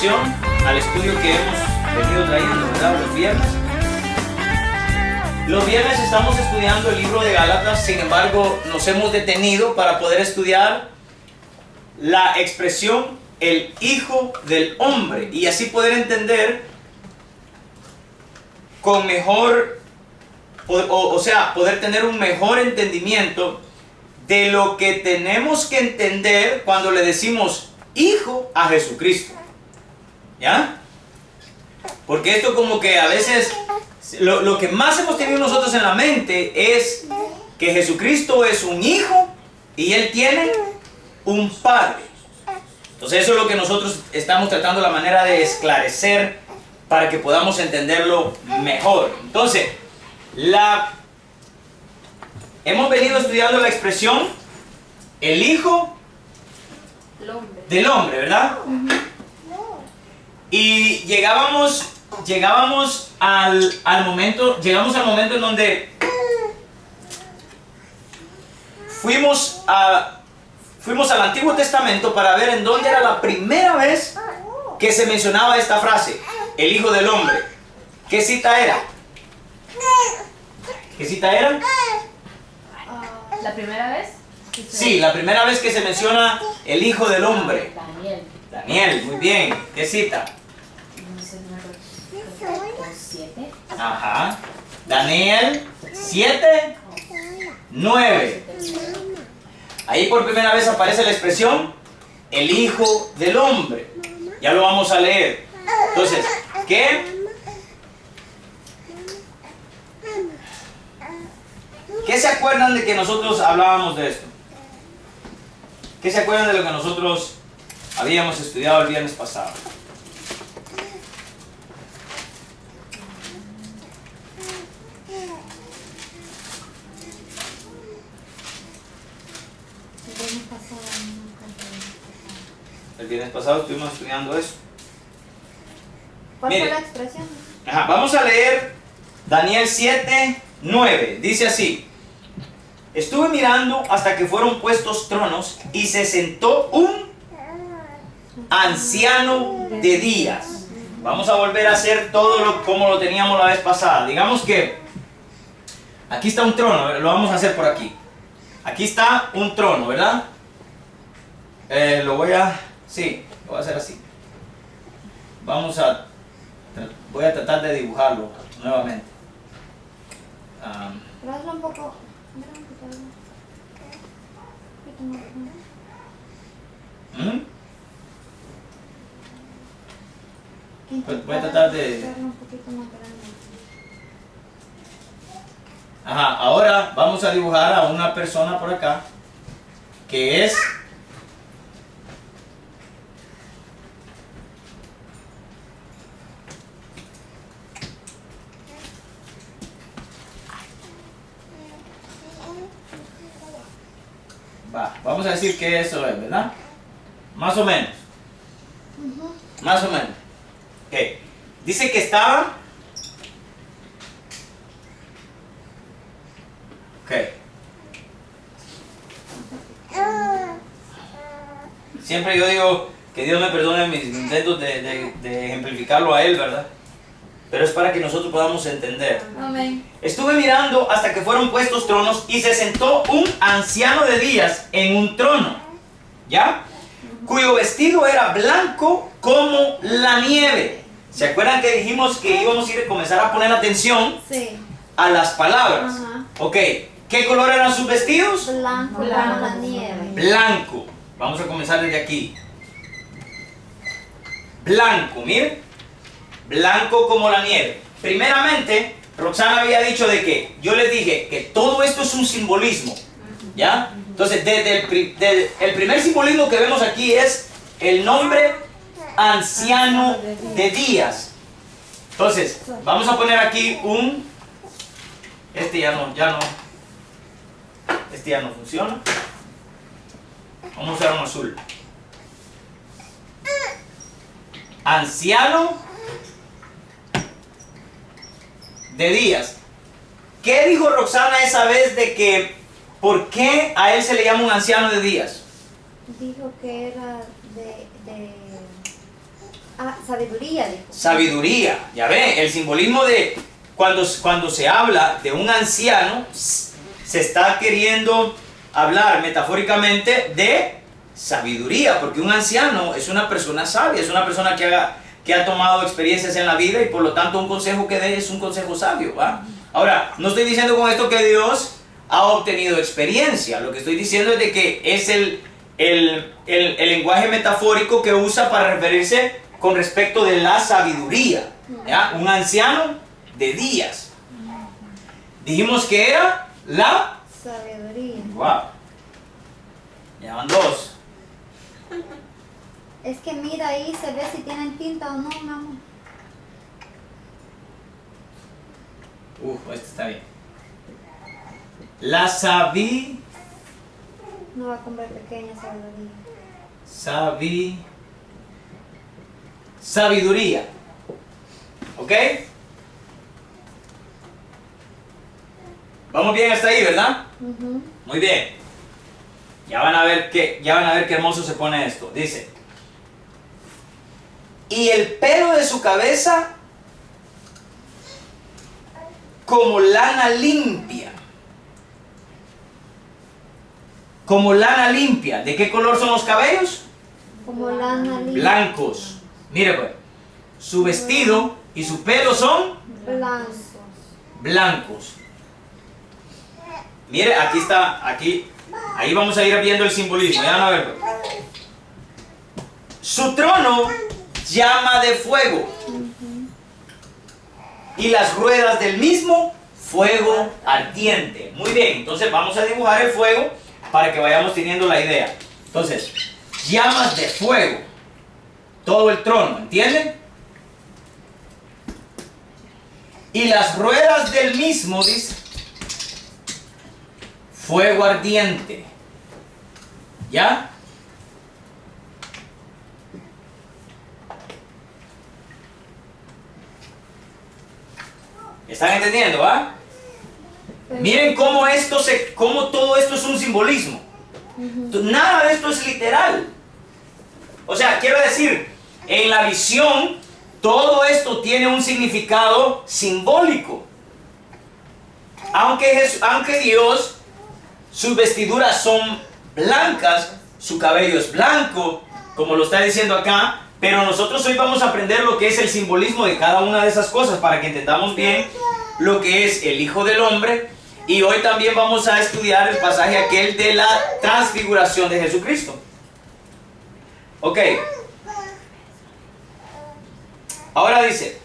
continuación al estudio que hemos venido trayendo, ¿verdad? Los viernes. Los viernes estamos estudiando el libro de Gálatas, sin embargo, nos hemos detenido para poder estudiar la expresión el Hijo del Hombre y así poder entender con mejor, o sea, poder tener un mejor entendimiento de lo que tenemos que entender cuando le decimos Hijo a Jesucristo. ¿Ya? Porque esto como que a veces lo que más hemos tenido nosotros en la mente es que Jesucristo es un hijo y Él tiene un padre. Entonces eso es lo que nosotros estamos tratando la manera de esclarecer para que podamos entenderlo mejor. Entonces, hemos venido estudiando la expresión el hijo del hombre, ¿verdad? Y llegábamos al momento en donde fuimos al Antiguo Testamento para ver en dónde era la primera vez que se mencionaba esta frase, el Hijo del Hombre. ¿Qué cita era? ¿Qué cita era? ¿La primera vez? Sí, la primera vez que se menciona el Hijo del Hombre. Daniel, muy bien. ¿Qué cita? No sé, número 7. Ajá. Daniel 7, 9. Ahí por primera vez aparece la expresión el Hijo del Hombre. Ya lo vamos a leer. Entonces, ¿qué se acuerdan de que nosotros hablábamos de esto? ¿Qué se acuerdan de lo que nosotros habíamos estudiado el viernes pasado? El viernes pasado estuvimos estudiando eso. ¿Cuál fue la expresión? Ajá, vamos a leer Daniel 7, 9. Dice así: estuve mirando hasta que fueron puestos tronos y se sentó un anciano de días. Vamos a volver a hacer todo como lo teníamos la vez pasada. Digamos que aquí está un trono, lo vamos a hacer por aquí. Aquí está un trono, ¿verdad? Lo voy a hacer así. Voy a tratar de dibujarlo nuevamente. Pero hazlo un poco. Voy a tratar de... Ajá, ahora vamos a dibujar a una persona por acá que es vamos a decir que eso es, ¿verdad? Más o menos. Más o menos. Ok. Dice que estaba... Ok. Siempre yo digo que Dios me perdone mis intentos de ejemplificarlo a Él, ¿verdad? Pero es para que nosotros podamos entender. Amén. Estuve mirando hasta que fueron puestos tronos y se sentó un anciano de días en un trono, ¿ya? Cuyo vestido era blanco como la nieve. ¿Se acuerdan que dijimos que íbamos a comenzar a poner atención a las palabras? Ajá. Ok, ¿qué color eran sus vestidos? Blanco como la nieve. Blanco. Vamos a comenzar desde aquí. Blanco, miren. Blanco como la nieve. Primeramente, Roxana había dicho de que yo les dije que todo esto es un simbolismo, ¿ya? Entonces, el primer simbolismo que vemos aquí es el nombre anciano de días. Entonces, vamos a poner aquí este ya no funciona. Vamos a usar un azul. Anciano de días. ¿Qué dijo Roxana esa vez de que por qué a él se le llama un anciano de días? Dijo que era Ah, sabiduría, dijo. Sabiduría. Ya ve, el simbolismo de cuando se habla de un anciano, se está queriendo hablar metafóricamente de sabiduría, porque un anciano es una persona sabia, es una persona que ha tomado experiencias en la vida y por lo tanto un consejo que dé es un consejo sabio, ¿va? Ahora, no estoy diciendo con esto que Dios ha obtenido experiencia, lo que estoy diciendo es de que es el lenguaje metafórico que usa para referirse con respecto de la sabiduría, ¿ya? Un anciano de días. Dijimos que era la Sabiduría. wow. Ya van dos. Es que mira ahí, se ve si tienen tinta o no, mi amor. Este está bien. La sabiduría. No va a comprar pequeña sabiduría. Sabiduría. ¿Ok? Vamos bien hasta ahí, ¿verdad? Muy bien. Ya van a ver qué hermoso se pone esto. Dice: y el pelo de su cabeza como lana limpia. Como lana limpia. ¿De qué color son los cabellos? Como lana limpia. Blancos. Mire pues, su vestido y su pelo son Blancos. blancos. Mire, aquí está, ahí vamos a ir viendo el simbolismo. Ya van a ver. Su trono llama de fuego y las ruedas del mismo fuego ardiente. Muy bien, entonces vamos a dibujar el fuego para que vayamos teniendo la idea. Entonces, llamas de fuego, todo el trono, ¿entienden? Y las ruedas del mismo, dice, fuego ardiente. ¿Ya? ¿Están entendiendo, va? Miren cómo todo esto es un simbolismo. Nada de esto es literal. O sea, quiero decir, en la visión, todo esto tiene un significado simbólico. Aunque Dios, sus vestiduras son blancas, su cabello es blanco, como lo está diciendo acá, pero nosotros hoy vamos a aprender lo que es el simbolismo de cada una de esas cosas para que entendamos bien lo que es el Hijo del Hombre. Y hoy también vamos a estudiar el pasaje aquel de la transfiguración de Jesucristo. Ok. Ahora dice: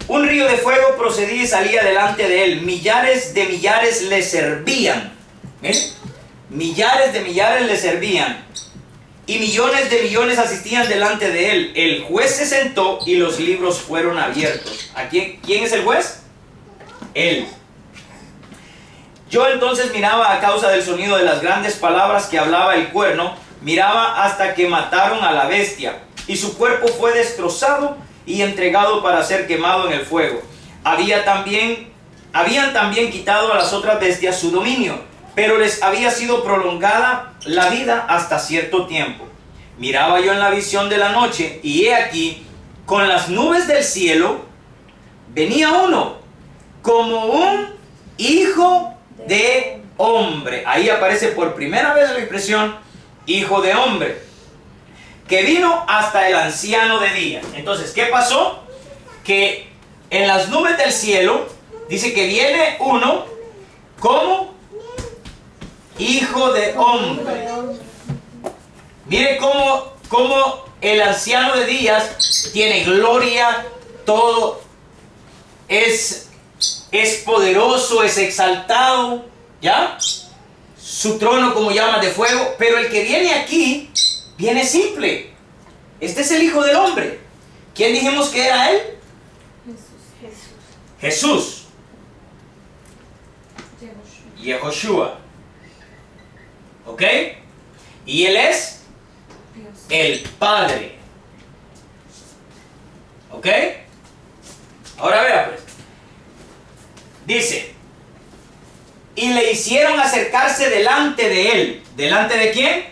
un río de fuego procedía y salía delante de él. Millares de millares le servían. ¿Miren? Millares de millares le servían. Y millones de millones asistían delante de él. El juez se sentó y los libros fueron abiertos. ¿Quién es el juez? Él. Yo entonces miraba a causa del sonido de las grandes palabras que hablaba el cuerno, miraba hasta que mataron a la bestia, y su cuerpo fue destrozado y entregado para ser quemado en el fuego. Habían también quitado a las otras bestias su dominio, pero les había sido prolongada la vida hasta cierto tiempo. Miraba yo en la visión de la noche, y he aquí, con las nubes del cielo, venía uno, como un hijo de hombre. Ahí aparece por primera vez la expresión hijo de hombre, que vino hasta el anciano de días. Entonces, ¿qué pasó? Que en las nubes del cielo dice que viene uno como hijo de hombre. Mire cómo el anciano de días tiene gloria, todo es poderoso, es exaltado, ¿ya? Su trono como llamas de fuego, pero el que viene aquí, viene simple. Este es el Hijo del Hombre. ¿Quién dijimos que era él? Jesús. Yehoshua. ¿Ok? Y él es el Padre. ¿Ok? Ahora vea pues. Dice: y le hicieron acercarse delante de él. ¿Delante de quién?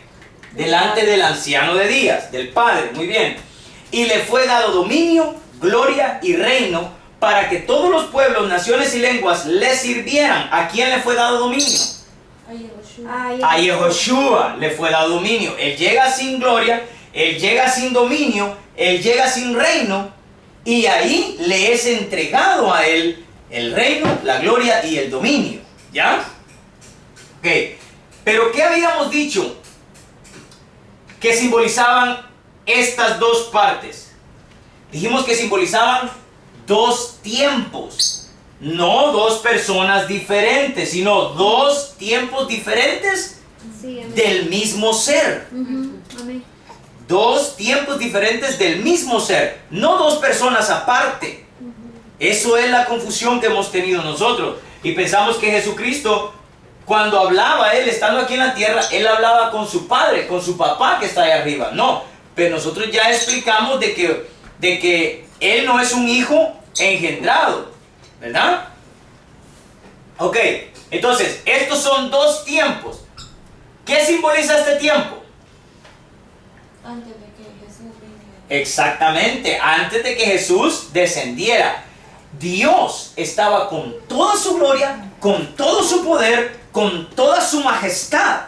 Delante del anciano de días, del Padre. Muy bien. y le fue dado dominio, gloria y reino para que todos los pueblos, naciones y lenguas le sirvieran. ¿A quién le fue dado dominio? A Yehoshua le fue dado dominio. Él llega sin gloria, él llega sin dominio, él llega sin reino, y ahí le es entregado a él el reino, la gloria y el dominio. ¿Ya? Ok. Pero ¿qué habíamos dicho que simbolizaban estas dos partes? Dijimos que simbolizaban dos tiempos, no dos personas diferentes, sino dos tiempos diferentes Sí, amén. del mismo ser. Amén. Dos tiempos diferentes del mismo ser, no dos personas aparte. Eso es la confusión que hemos tenido nosotros. Y pensamos que Jesucristo, cuando hablaba, él estando aquí en la tierra, él hablaba con su Padre, con su papá que está ahí arriba. No, pero nosotros ya explicamos de que él no es un hijo engendrado, ¿verdad? Ok, entonces, estos son dos tiempos. ¿Qué simboliza este tiempo? Antes de que Jesús viniera. Exactamente, antes de que Jesús descendiera. Dios estaba con toda su gloria, con todo su poder, con toda su majestad.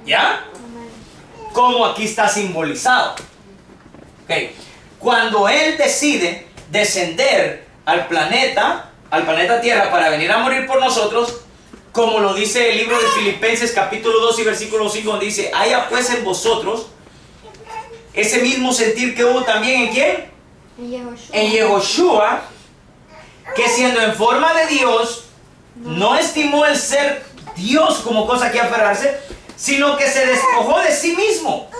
¿Ya? Amén. Como aquí está simbolizado. Ok. Cuando Él decide descender al planeta Tierra para venir a morir por nosotros, como lo dice el libro de Filipenses capítulo 2 y versículo 5, donde dice: haya pues en vosotros ese mismo sentir que hubo también ¿en quién? En Yehoshua, que siendo en forma de Dios, no estimó el ser Dios como cosa que aferrarse, sino que se despojó de sí mismo.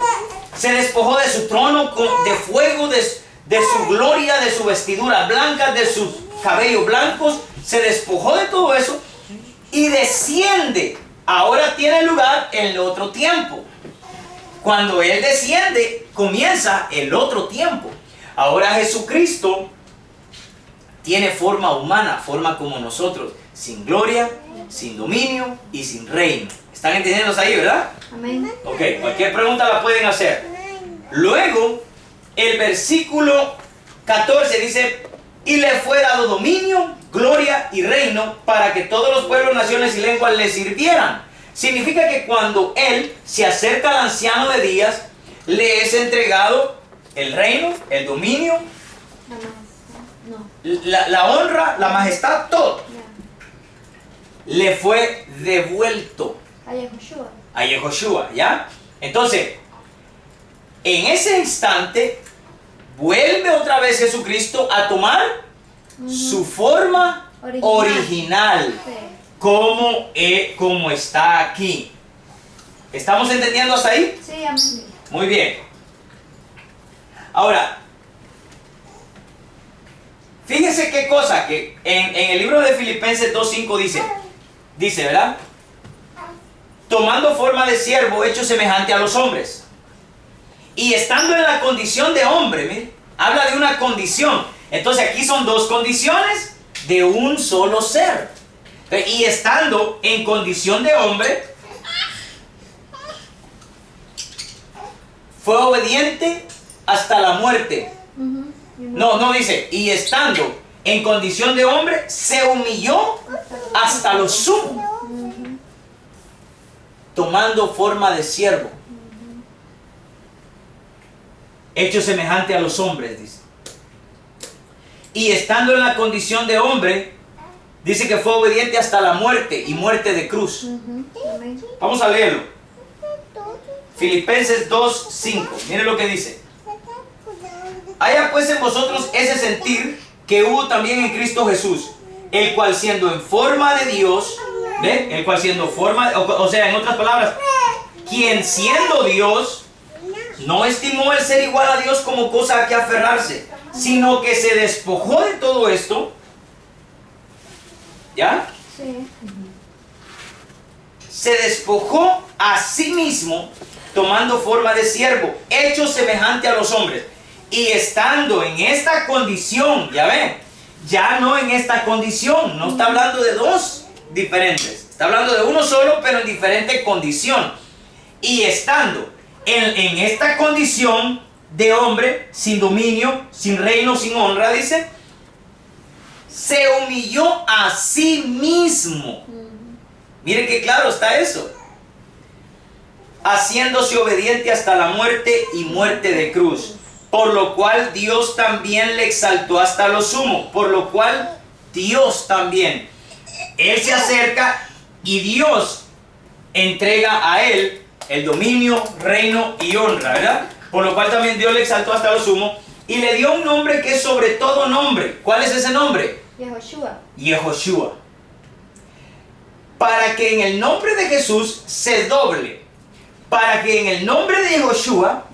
Se despojó de su trono de fuego, de su gloria, de su vestidura blanca, de sus cabellos blancos. Se despojó de todo eso y desciende. Ahora tiene lugar el otro tiempo. Cuando Él desciende, comienza el otro tiempo. Ahora Jesucristo tiene forma humana, forma como nosotros, sin gloria, sin dominio y sin reino. ¿Están entendiendo ahí, verdad? Amén. Ok, cualquier pregunta la pueden hacer. Luego, el versículo 14 dice: y le fue dado dominio, gloria y reino para que todos los pueblos, naciones y lenguas le sirvieran. Significa que cuando Él se acerca al anciano de días, le es entregado el reino, el dominio, No. la honra, la majestad, todo. Ya. Le fue devuelto A Yehoshua. a Yehoshua, ¿ya? Entonces, en ese instante, vuelve otra vez Jesucristo a tomar su forma original, Sí. como está aquí. ¿Estamos entendiendo hasta ahí? Sí, amén. Muy bien. Ahora, fíjese qué cosa, que en el libro de Filipenses 2.5 dice, ¿verdad? Tomando forma de siervo, hecho semejante a los hombres. Y estando en la condición de hombre, mire, habla de una condición. Entonces aquí son dos condiciones de un solo ser. Y estando en condición de hombre, fue obediente hasta la muerte. No dice, y estando en condición de hombre, se humilló hasta lo sumo, tomando forma de siervo, hecho semejante a los hombres, dice. Y estando en la condición de hombre, dice que fue obediente hasta la muerte, y muerte de cruz. Amén. Vamos a leerlo. Filipenses 2.5. Miren lo que dice: haya pues en vosotros ese sentir que hubo también en Cristo Jesús, el cual siendo en forma de Dios, ¿ve? El cual siendo forma, o sea, en otras palabras, quien siendo Dios, no estimó el ser igual a Dios como cosa a que aferrarse, sino que se despojó de todo esto. ¿Ya? Sí. Se despojó a sí mismo, tomando forma de siervo, hecho semejante a los hombres. Y estando en esta condición, ya ven, ya no en esta condición, no está hablando de dos diferentes, está hablando de uno solo, pero en diferente condición. Y estando en esta condición, de hombre, sin dominio, sin reino, sin honra, dice, se humilló a sí mismo. Miren qué claro está eso. Haciéndose obediente hasta la muerte y muerte de cruz. Por lo cual Dios también le exaltó hasta lo sumo. Por lo cual Dios también. Él se acerca y Dios entrega a él el dominio, reino y honra, ¿verdad? Por lo cual también Dios le exaltó hasta lo sumo y le dio un nombre que es sobre todo nombre. ¿Cuál es ese nombre? Yehoshua. Yehoshua. Para que en el nombre de Jesús se doble. Para que en el nombre de Yehoshua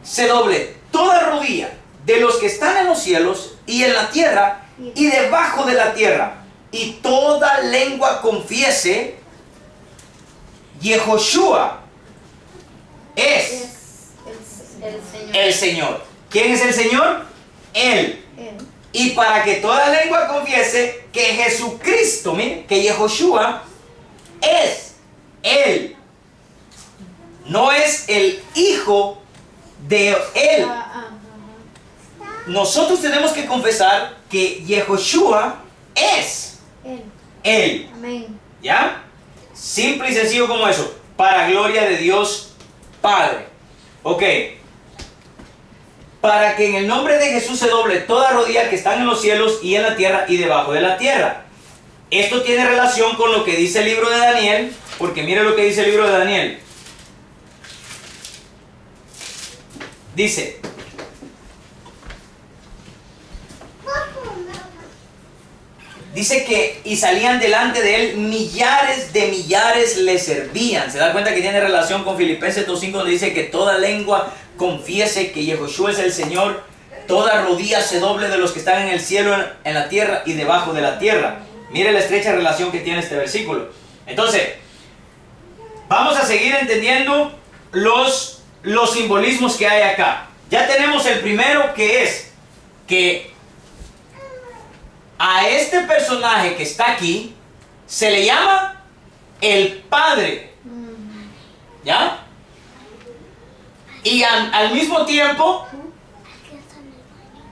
se doble toda rodilla de los que están en los cielos y en la tierra y debajo de la tierra. Y toda lengua confiese, Yehoshua es El Señor. el Señor. ¿Quién es el Señor? Él. Él. Y para que toda lengua confiese que Jesucristo, miren, que Yehoshua es Él. No es el Hijo de Él. Nosotros tenemos que confesar que Yehoshua es Él. Él. Amén. ¿Ya? Simple y sencillo como eso. Para gloria de Dios Padre. Ok. Para que en el nombre de Jesús se doble toda rodilla que están en los cielos y en la tierra y debajo de la tierra. Esto tiene relación con lo que dice el libro de Daniel, porque mire lo que dice el libro de Daniel. Dice, que y salían delante de él millares de millares le servían. ¿Se da cuenta que tiene relación con Filipenses 2.5 donde dice que toda lengua confiese que Yehoshua es el Señor, toda rodilla se doble de los que están en el cielo, en la tierra y debajo de la tierra? Mire la estrecha relación que tiene este versículo. Entonces, vamos a seguir entendiendo los simbolismos que hay acá. Ya tenemos el primero, que es que a este personaje que está aquí se le llama el Padre. ¿Ya? Y al mismo tiempo,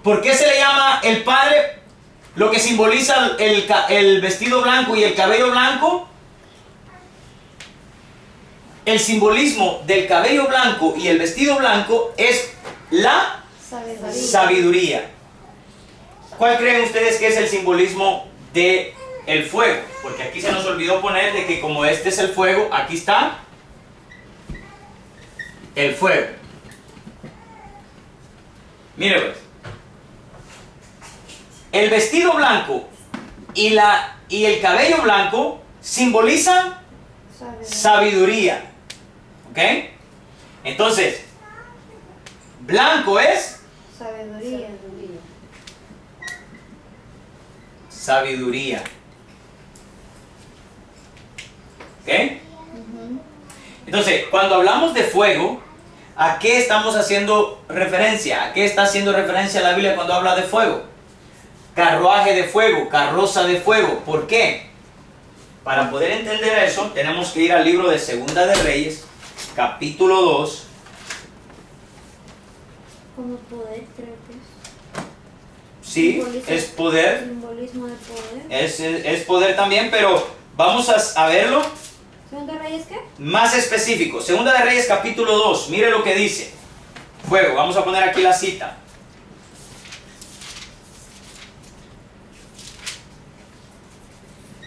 ¿por qué se le llama el Padre? Lo que simboliza el vestido blanco y el cabello blanco. El simbolismo del cabello blanco y el vestido blanco es la sabiduría. ¿Cuál creen ustedes que es el simbolismo del fuego? Porque aquí se nos olvidó poner de que como este es el fuego, aquí está el fuego. Mire pues. El vestido blanco y el cabello blanco simbolizan sabiduría. ¿Ok? Entonces, blanco es sabiduría. ¿Ok? Entonces, cuando hablamos de fuego, ¿a qué estamos haciendo referencia? ¿A qué está haciendo referencia la Biblia cuando habla de fuego? Carruaje de fuego, carroza de fuego. ¿Por qué? Para poder entender eso, tenemos que ir al libro de Segunda de Reyes, capítulo 2. Como poder, creo que es. Sí, es poder. Simbolismo de poder. Es poder también, pero vamos a verlo ¿Segunda de Reyes qué? más específico. Segunda de Reyes, capítulo 2. Mire lo que dice. Fuego, vamos a poner aquí la cita.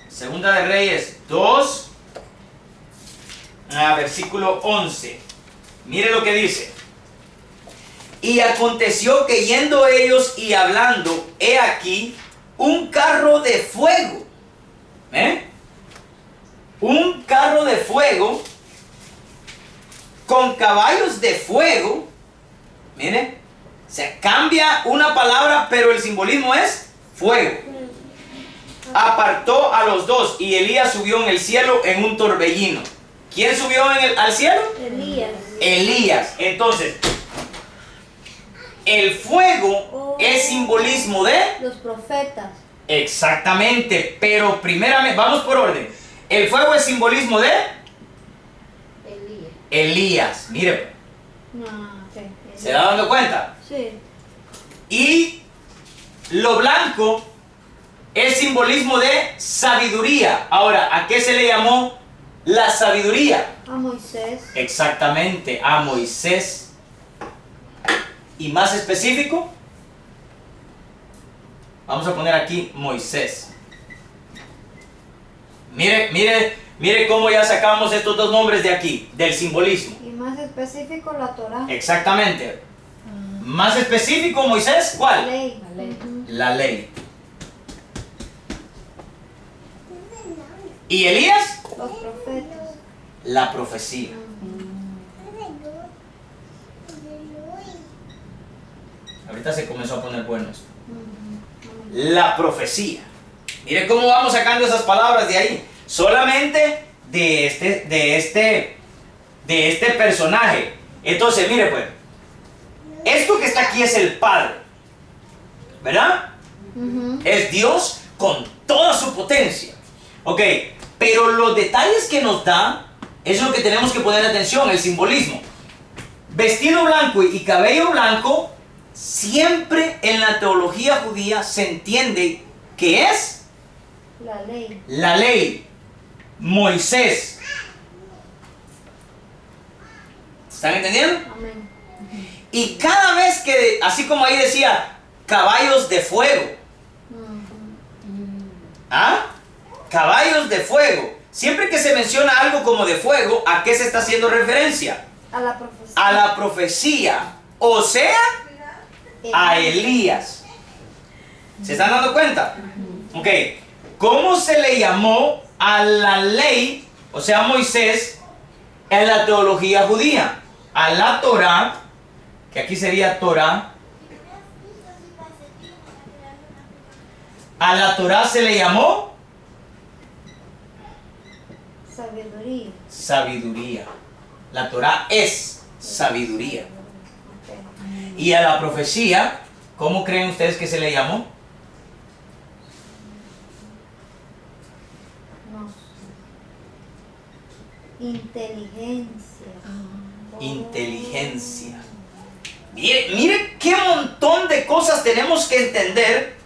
Segunda de Reyes 2, versículo 11. Mire lo que dice. Y aconteció que yendo ellos y hablando, he aquí un carro de fuego. Un carro de fuego con caballos de fuego. Mire, se cambia una palabra, pero el simbolismo es fuego. Apartó a los dos y Elías subió en el cielo en un torbellino. ¿Quién subió al cielo? Elías. Elías. Entonces, el fuego es simbolismo de los profetas. Exactamente, pero primeramente, vamos por orden. El fuego es simbolismo de Elías. Mire, No, sí, ¿Se da dando cuenta? Sí. Y lo blanco es simbolismo de sabiduría. Ahora, ¿a qué se le llamó la sabiduría? A Moisés. Exactamente, a Moisés. Y más específico, vamos a poner aquí Moisés. Mire cómo ya sacamos estos dos nombres de aquí, del simbolismo. Y más específico, la Torah. Exactamente. Más específico, Moisés, La ¿cuál? ley. La ley. Ujú. La ley. ¿Y Elías? Los profetas. La profecía. Ahorita se comenzó a poner bueno esto. Ujú. La profecía. Mire cómo vamos sacando esas palabras de ahí. Solamente de este personaje. Entonces, mire pues. Esto que está aquí es el Padre. ¿Verdad? Ujú. Es Dios con toda su potencia. Ok, pero los detalles que nos da es lo que tenemos que poner atención, el simbolismo. Vestido blanco y cabello blanco, siempre en la teología judía se entiende que es La ley. la ley, Moisés. ¿Están entendiendo? Amén. Y cada vez que, así como ahí decía, caballos de fuego. Ujú. ¿Ah? Caballos de fuego. Siempre que se menciona algo como de fuego, ¿a qué se está haciendo referencia? A la profecía. A la profecía. O sea, a Elías. ¿Se están dando cuenta? Ok. ¿Cómo se le llamó a la ley, o sea, a Moisés, en la teología judía? A la Torah, que aquí sería Torah. A la Torah se le llamó Sabiduría. sabiduría. La Torah es sabiduría. Ok. Y a la profecía, ¿cómo creen ustedes que se le llamó? No. Inteligencia. Inteligencia. Mire qué montón de cosas tenemos que entender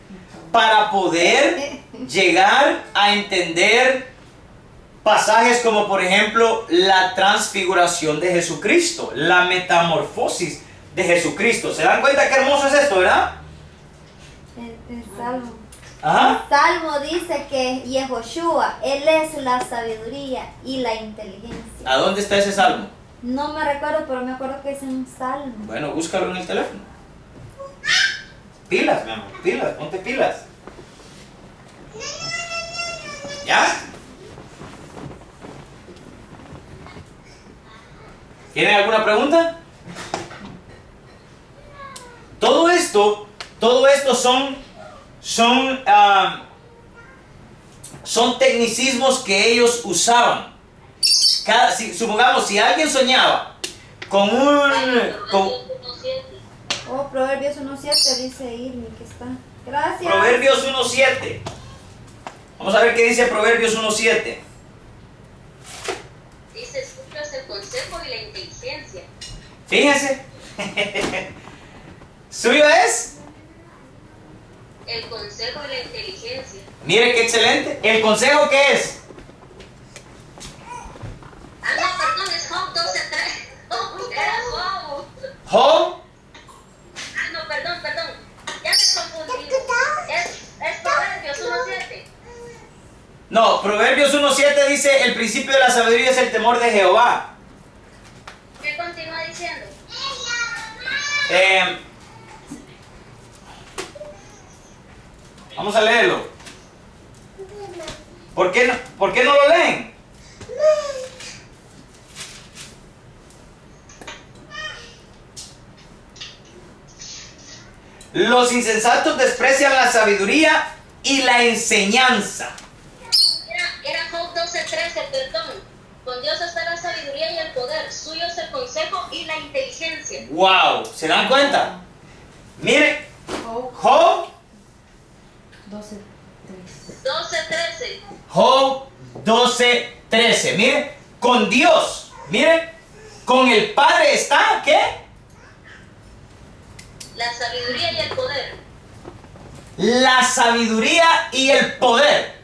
para poder llegar a entender pasajes como por ejemplo la transfiguración de Jesucristo, la metamorfosis de Jesucristo. ¿Se dan cuenta qué hermoso es esto, verdad? En Salmo. Ajá. Salmo dice que Yehoshua, Él es la sabiduría y la inteligencia. ¿A dónde está ese salmo? No me recuerdo, pero me acuerdo que es un salmo. Bueno, búscalo en el teléfono. Pilas, mi amor, pilas, ponte pilas. ¿Ya? ¿Tienen alguna pregunta? Todo esto son tecnicismos que ellos usaban. Supongamos, si alguien soñaba con Oh, Proverbios 1.7 dice Irmi que está. Gracias. Proverbios 1.7. Vamos a ver qué dice Proverbios 1.7. Dice, escuchas el consejo y la inteligencia. Fíjense. ¿Suyo es? El consejo y la inteligencia. Mire qué excelente. ¿El consejo qué es? Ah, no, perdón, es Job 12:3. Oh, era Job. Job. Ah, no, perdón. Ya me confundí. Es Proverbios 1:7. No, Proverbios 1.7 dice, el principio de la sabiduría es el temor de Jehová. ¿Qué continúa diciendo? Vamos a leerlo. ¿Por qué no lo leen? Los insensatos desprecian la sabiduría y la enseñanza. Era Job 12:13, perdón. Con Dios está la sabiduría y el poder. Suyo es el consejo y la inteligencia. ¡Wow! ¿Se dan cuenta? Mire, Job Job 12:3. 12:13. Job 12:13. Mire, con Dios, mire, con el Padre está, ¿qué? La sabiduría y el poder. La sabiduría y el poder.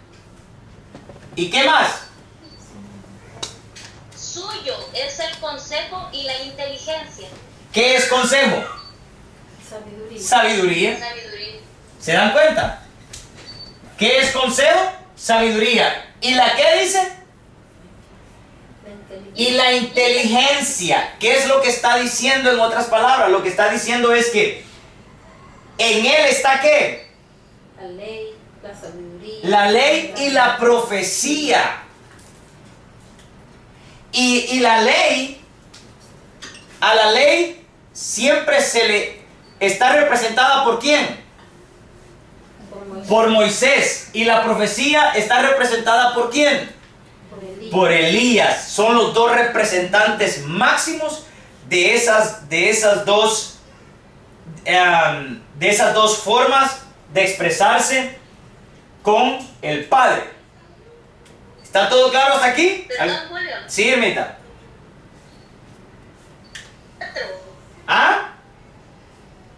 ¿Y qué más? Suyo es el consejo y la inteligencia. ¿Qué es consejo? Sabiduría. Sabiduría. Sabiduría. ¿Se dan cuenta? ¿Qué es consejo? Sabiduría. ¿Y la qué dice? La inteligencia. Y la inteligencia. ¿Qué es lo que está diciendo en otras palabras? Lo que está diciendo es que en él está ¿qué? La ley, la sabiduría. La ley y la profecía. Y la ley, a la ley siempre se le está representada ¿por quién? Por Moisés. Por Moisés. Y la profecía está representada ¿por quién? Por Elías. Por Elías. Son los dos representantes máximos de esas dos formas de expresarse con el Padre. ¿Está todo claro hasta aquí? Perdón, Julio. Sí, Ermita. 4. ¿Ah?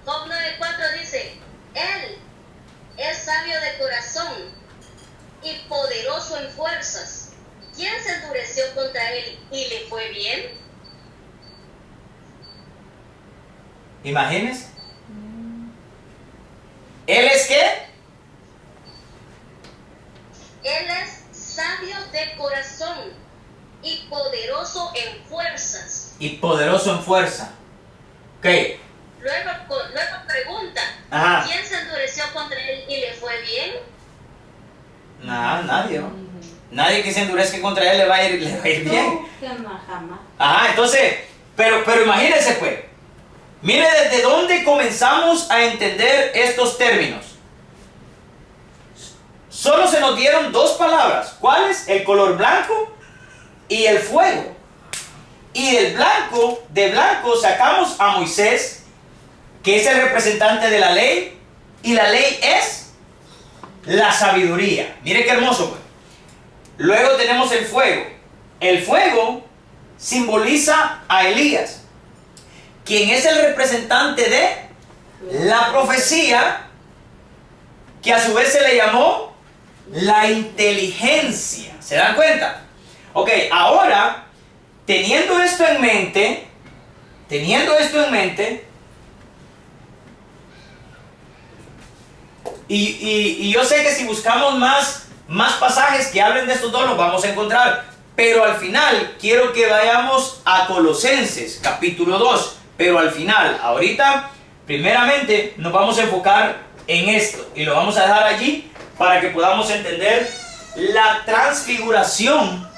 Job 9:4 dice, Él es sabio de corazón y poderoso en fuerzas. ¿Quién se endureció contra él y le fue bien? Imagínense. ¿Él es qué? Él es sabio de corazón y poderoso en fuerzas. Y poderoso en fuerza. Ok. Luego pregunta, Ajá. ¿quién se endureció contra él y le fue bien? Nada, nadie, ¿no? Nadie que se endurezca contra él le va a ir bien. No, jamás, jamás. Ajá, entonces, pero imagínense pues. Mire desde dónde comenzamos a entender estos términos. Solo se nos dieron dos palabras. ¿Cuáles? El color blanco y el fuego. Y de blanco sacamos a Moisés, que es el representante de la ley, y la ley es la sabiduría. Mire qué hermoso pues. Luego tenemos el fuego. El fuego simboliza a Elías, quien es el representante de la profecía, que a su vez se le llamó la inteligencia. ¿Se dan cuenta? Ok, ahora, teniendo esto en mente, y yo sé que si buscamos más pasajes que hablen de estos dos, los vamos a encontrar. Pero al final, quiero que vayamos a Colosenses, capítulo 2. Pero al final, ahorita, primeramente, nos vamos a enfocar en esto. Y lo vamos a dejar allí para que podamos entender la transfiguración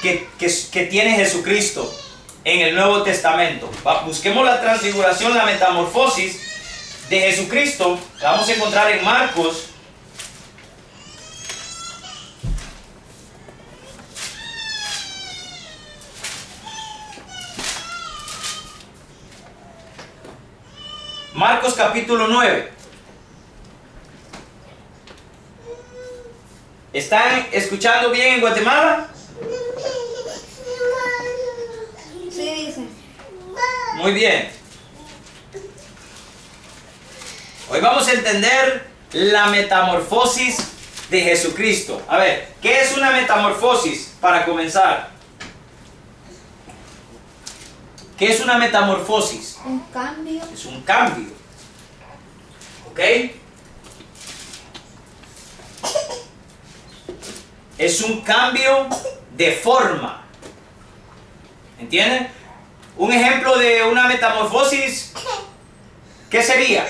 que tiene Jesucristo en el Nuevo Testamento. Busquemos la transfiguración, la metamorfosis de Jesucristo. La vamos a encontrar en Marcos. Marcos capítulo 9. ¿Están escuchando bien en Guatemala? Sí, dice. Muy bien. Hoy vamos a entender la metamorfosis de Jesucristo. A ver, ¿qué es una metamorfosis para comenzar? ¿Qué es una metamorfosis? Un cambio. Es un cambio. ¿Ok? Es un cambio de forma. ¿Entienden? Un ejemplo de una metamorfosis, ¿qué sería?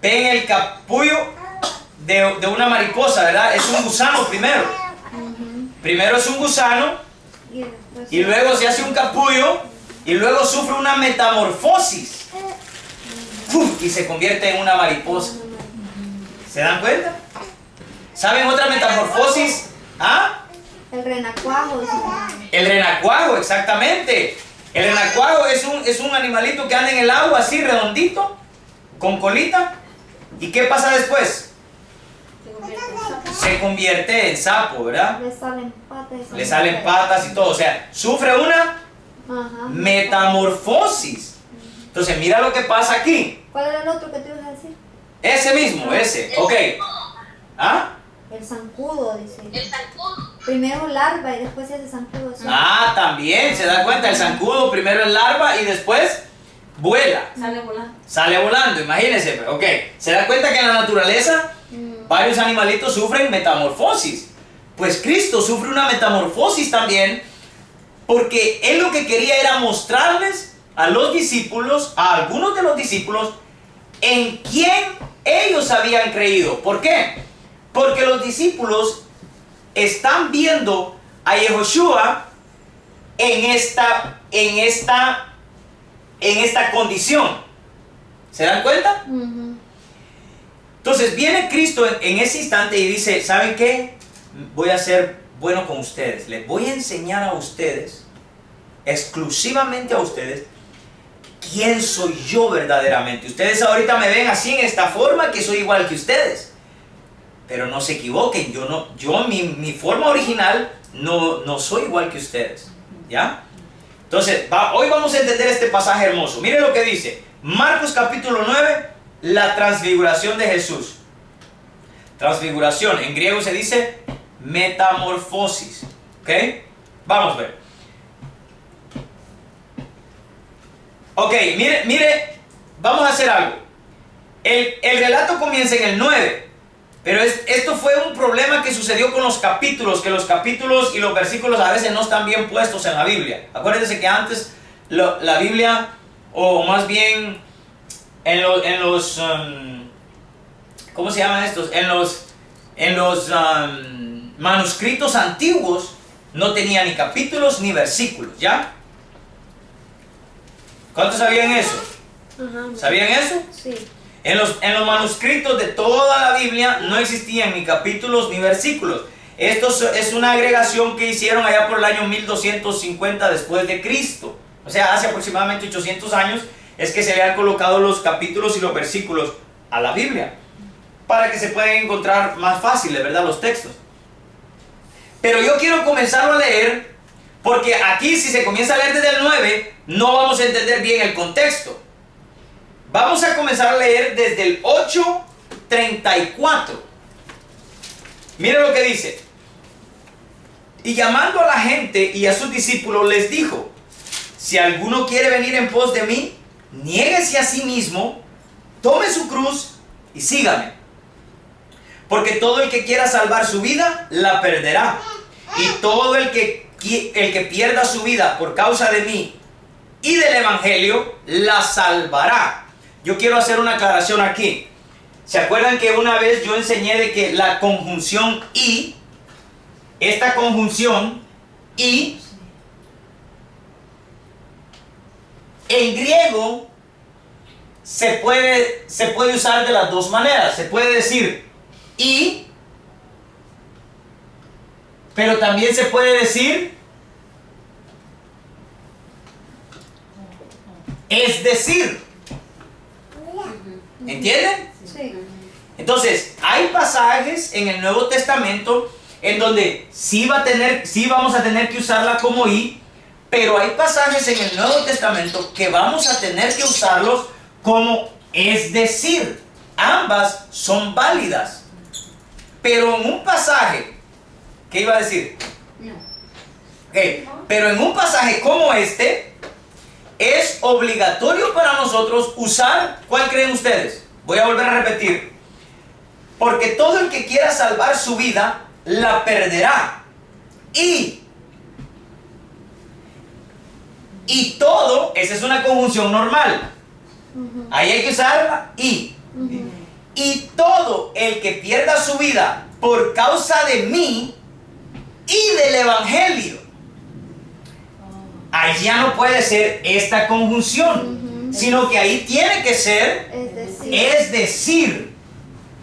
Ven el capullo de una mariposa, ¿verdad? Es un gusano primero. Primero es un gusano Y después. y luego se hace un capullo y luego sufre una metamorfosis. ¡Pum! Y se convierte en una mariposa. ¿Se dan cuenta? ¿Saben otra metamorfosis? ¿Ah? El renacuajo. Dice. El renacuajo, exactamente. El renacuajo es un animalito que anda en el agua así redondito, con colita. ¿Y qué pasa después? Se convierte en sapo. Se convierte en sapo, ¿verdad? Le salen patas. Le salen patas y todo. O sea, sufre una Ajá. metamorfosis. Entonces mira lo que pasa aquí. ¿Cuál era el otro que te ibas a decir? Ese mismo, ese. Ok. ¿Ah? El zancudo, dice. El zancudo. Primero larva y después se hace zancudo. ¿Sí? Ah, también, se da cuenta, el zancudo primero es larva y después vuela. Sale volando. Sale volando, imagínense. Ok, se da cuenta que en la naturaleza varios animalitos sufren metamorfosis. Pues Cristo sufre una metamorfosis también, porque Él lo que quería era mostrarles a los discípulos, a algunos de los discípulos, en quién ellos habían creído. ¿Por qué? Porque los discípulos están viendo a Yehoshua en esta condición. ¿Se dan cuenta? Entonces viene Cristo en ese instante y dice, ¿saben qué? Voy a ser bueno con ustedes. Les voy a enseñar a ustedes, exclusivamente a ustedes, quién soy yo verdaderamente. Ustedes ahorita me ven así en esta forma, que soy igual que ustedes. Pero no se equivoquen, mi forma original no soy igual que ustedes. ¿Ya? Entonces, hoy vamos a entender este pasaje hermoso. Miren lo que dice. Marcos capítulo 9, la transfiguración de Jesús. Transfiguración, en griego se dice metamorfosis. ¿Ok? Vamos a ver. Ok, mire, vamos a hacer algo. El relato comienza en el 9. Pero esto fue un problema que sucedió con los capítulos, que los capítulos y los versículos a veces no están bien puestos en la Biblia. Acuérdense que antes la Biblia, o más bien en los ¿cómo se llaman estos? En los manuscritos antiguos no tenía ni capítulos ni versículos, ¿ya? ¿Cuántos sabían eso? ¿Sabían eso? Sí. En los manuscritos de toda la Biblia no existían ni capítulos ni versículos. Esto es una agregación que hicieron allá por el año 1250 después de Cristo. O sea, hace aproximadamente 800 años es que se le han colocado los capítulos y los versículos a la Biblia, para que se puedan encontrar más fáciles, ¿verdad? Los textos. Pero yo quiero comenzarlo a leer, porque aquí si se comienza a leer desde el 9, no vamos a entender bien el contexto. Vamos a comenzar a leer desde el 8:34. Miren lo que dice. Y llamando a la gente y a sus discípulos les dijo, si alguno quiere venir en pos de mí, niéguese a sí mismo, tome su cruz y sígame. Porque todo el que quiera salvar su vida, la perderá. Y todo el que pierda su vida por causa de mí y del Evangelio, la salvará. Yo quiero hacer una aclaración aquí. ¿Se acuerdan que una vez yo enseñé de que la conjunción y, esta conjunción y, en griego se puede usar de las dos maneras? Se puede decir y, pero también se puede decir es decir. ¿Entienden? Sí. Entonces, hay pasajes en el Nuevo Testamento en donde sí vamos a tener que usarla como y, pero hay pasajes en el Nuevo Testamento que vamos a tener que usarlos como es decir. Ambas son válidas. Pero en un pasaje, ¿qué iba a decir? No. Okay, pero en un pasaje como este, es obligatorio para nosotros usar, ¿cuál creen ustedes? Voy a volver a repetir. Porque todo el que quiera salvar su vida, la perderá. Y todo, esa es una conjunción normal. Ahí hay que usarla y. Y todo el que pierda su vida por causa de mí y del Evangelio. Ahí ya no puede ser esta conjunción, sino que ahí tiene que ser es decir.